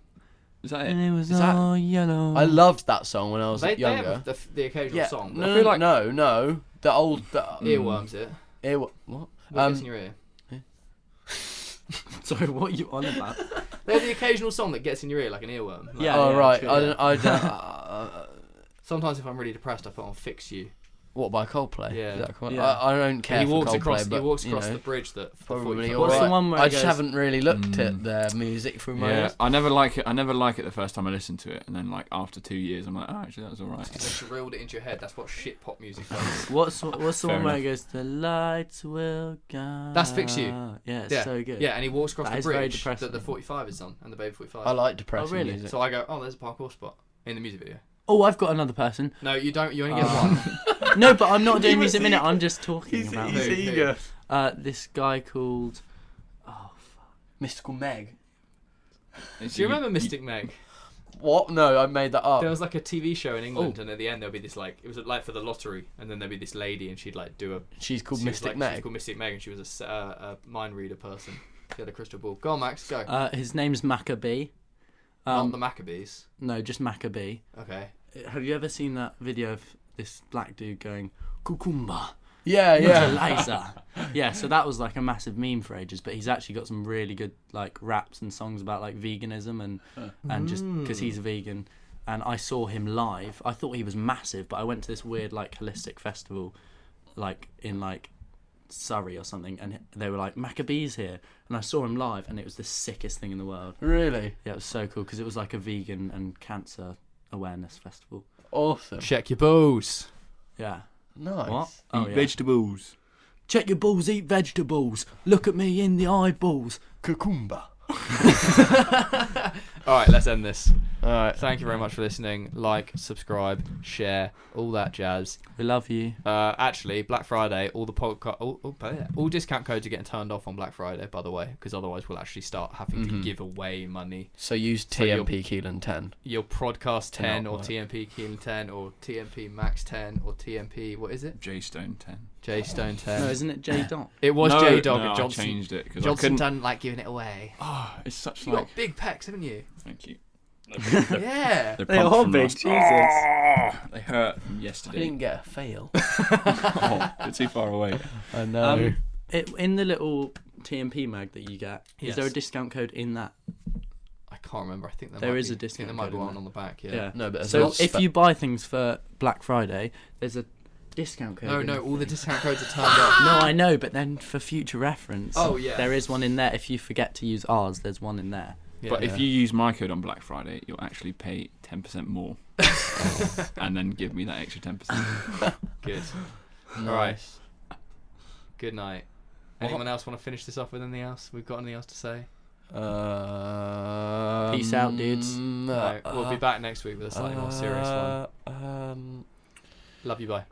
Is that it? And it was Is that- all yellow. I loved that song when I was They younger. have the occasional song. But No, I feel like no. The old. earworms it. What? What gets in your ear? Sorry, what are you on about? They have the occasional song that gets in your ear like an earworm. Like, Yeah. Oh right. sure, I don't. Sometimes if I'm really depressed, I put on "Fix You." What, by Coldplay? Yeah. Is that cool? Yeah. I don't care And he for walks Coldplay, across. but He walks you across know, the bridge that. probably 45 What's the alright. one where I it just goes- haven't really looked at their music through my Yeah, ears. I never like it. I never like it the first time I listened to it, and then like after 2 years, I'm like, oh, actually, that was alright. They drilled it into your head. That's what shit pop music does. What's the Fair one where it enough. goes, the lights will guide. That's Fix You. Yeah, it's Yeah. so good. Yeah, and he walks across That the is very bridge depressing. that the 45 is on, and the Baby 45. I like depressing really? music. So I go, oh, there's a parkour spot in the music video. Oh, I've got another person. No, you don't. You only get one. No, but I'm not doing He was Music Minute. I'm just talking about he's it. eager. This guy called... Mystical Meg. Do you remember Mystic Meg? What? No, I made that up. There was like a TV show in England, and at the end there'll be this like it was like for the lottery, and then there'd be this lady, and she'd like do a. She's called she was, Mystic like, Meg. She's called Mystic Meg, and she was a mind reader person. She had a crystal ball. Go on, Max. Go. His name's Maccabee. Not the Maccabees. No, just Maccabee. Okay. Have you ever seen that video of this black dude going, Cucumba? Yeah, yeah. Liza. Yeah, so that was like a massive meme for ages, but he's actually got some really good like raps and songs about like veganism and just because he's a vegan. And I saw him live. I thought he was massive, but I went to this weird like holistic festival like in like Surrey or something, and they were like, Maccabee's here, and I saw him live, and it was the sickest thing in the world. Really? Yeah, it was so cool because it was like a vegan and cancer awareness festival. Awesome. Check your balls. Yeah. Nice. What? Eat Oh, yeah. vegetables. Check your balls, eat vegetables. Look at me in the eyeballs. Cucumba. All right, let's end this. All right. Thank you very much for listening. Like, subscribe, share, all that jazz. We love you. Actually, Black Friday, all the all discount codes are getting turned off on Black Friday, by the way, because otherwise we'll actually start having to give away money. So use So you'll- TMP Keelan 10. Your Prodcast 10 not or work. TMP Keelan 10 or TMP Max 10 or TMP, what is it? J-Stone 10. J Stone 10. No, isn't it J Dot? It was No, J Dog no, and I Johnson. changed it because I Johnson couldn't. doesn't like giving it away. Oh, it's such You like. got big pecs, haven't you? Thank you. Yeah. They're They are pumped from big, last- Jesus. Oh, they hurt from I yesterday. didn't get a fail. Oh, they're too far away. I know. In the little TMP mag that you get, is there a Yes. discount code in that? I can't remember. I think There might is be, a discount I think there might be code in one there. on the back. Yeah. Yeah. No, but there's So not if you buy things for Black Friday, there's a discount code. No, in no, the all the thing. discount codes are turned off. No, I know, but then for future reference, Oh, yeah. there is one in there. If you forget to use ours, there's one in there. Yeah. But if you use my code on Black Friday, you'll actually pay 10% more, and then give me that extra 10%. Good. Nice. All right. Good night. Anyone else want to finish this off with anything else? We've got anything else to say? Peace out, dudes. No. We'll be back next week with a slightly more serious one. Love you, bye.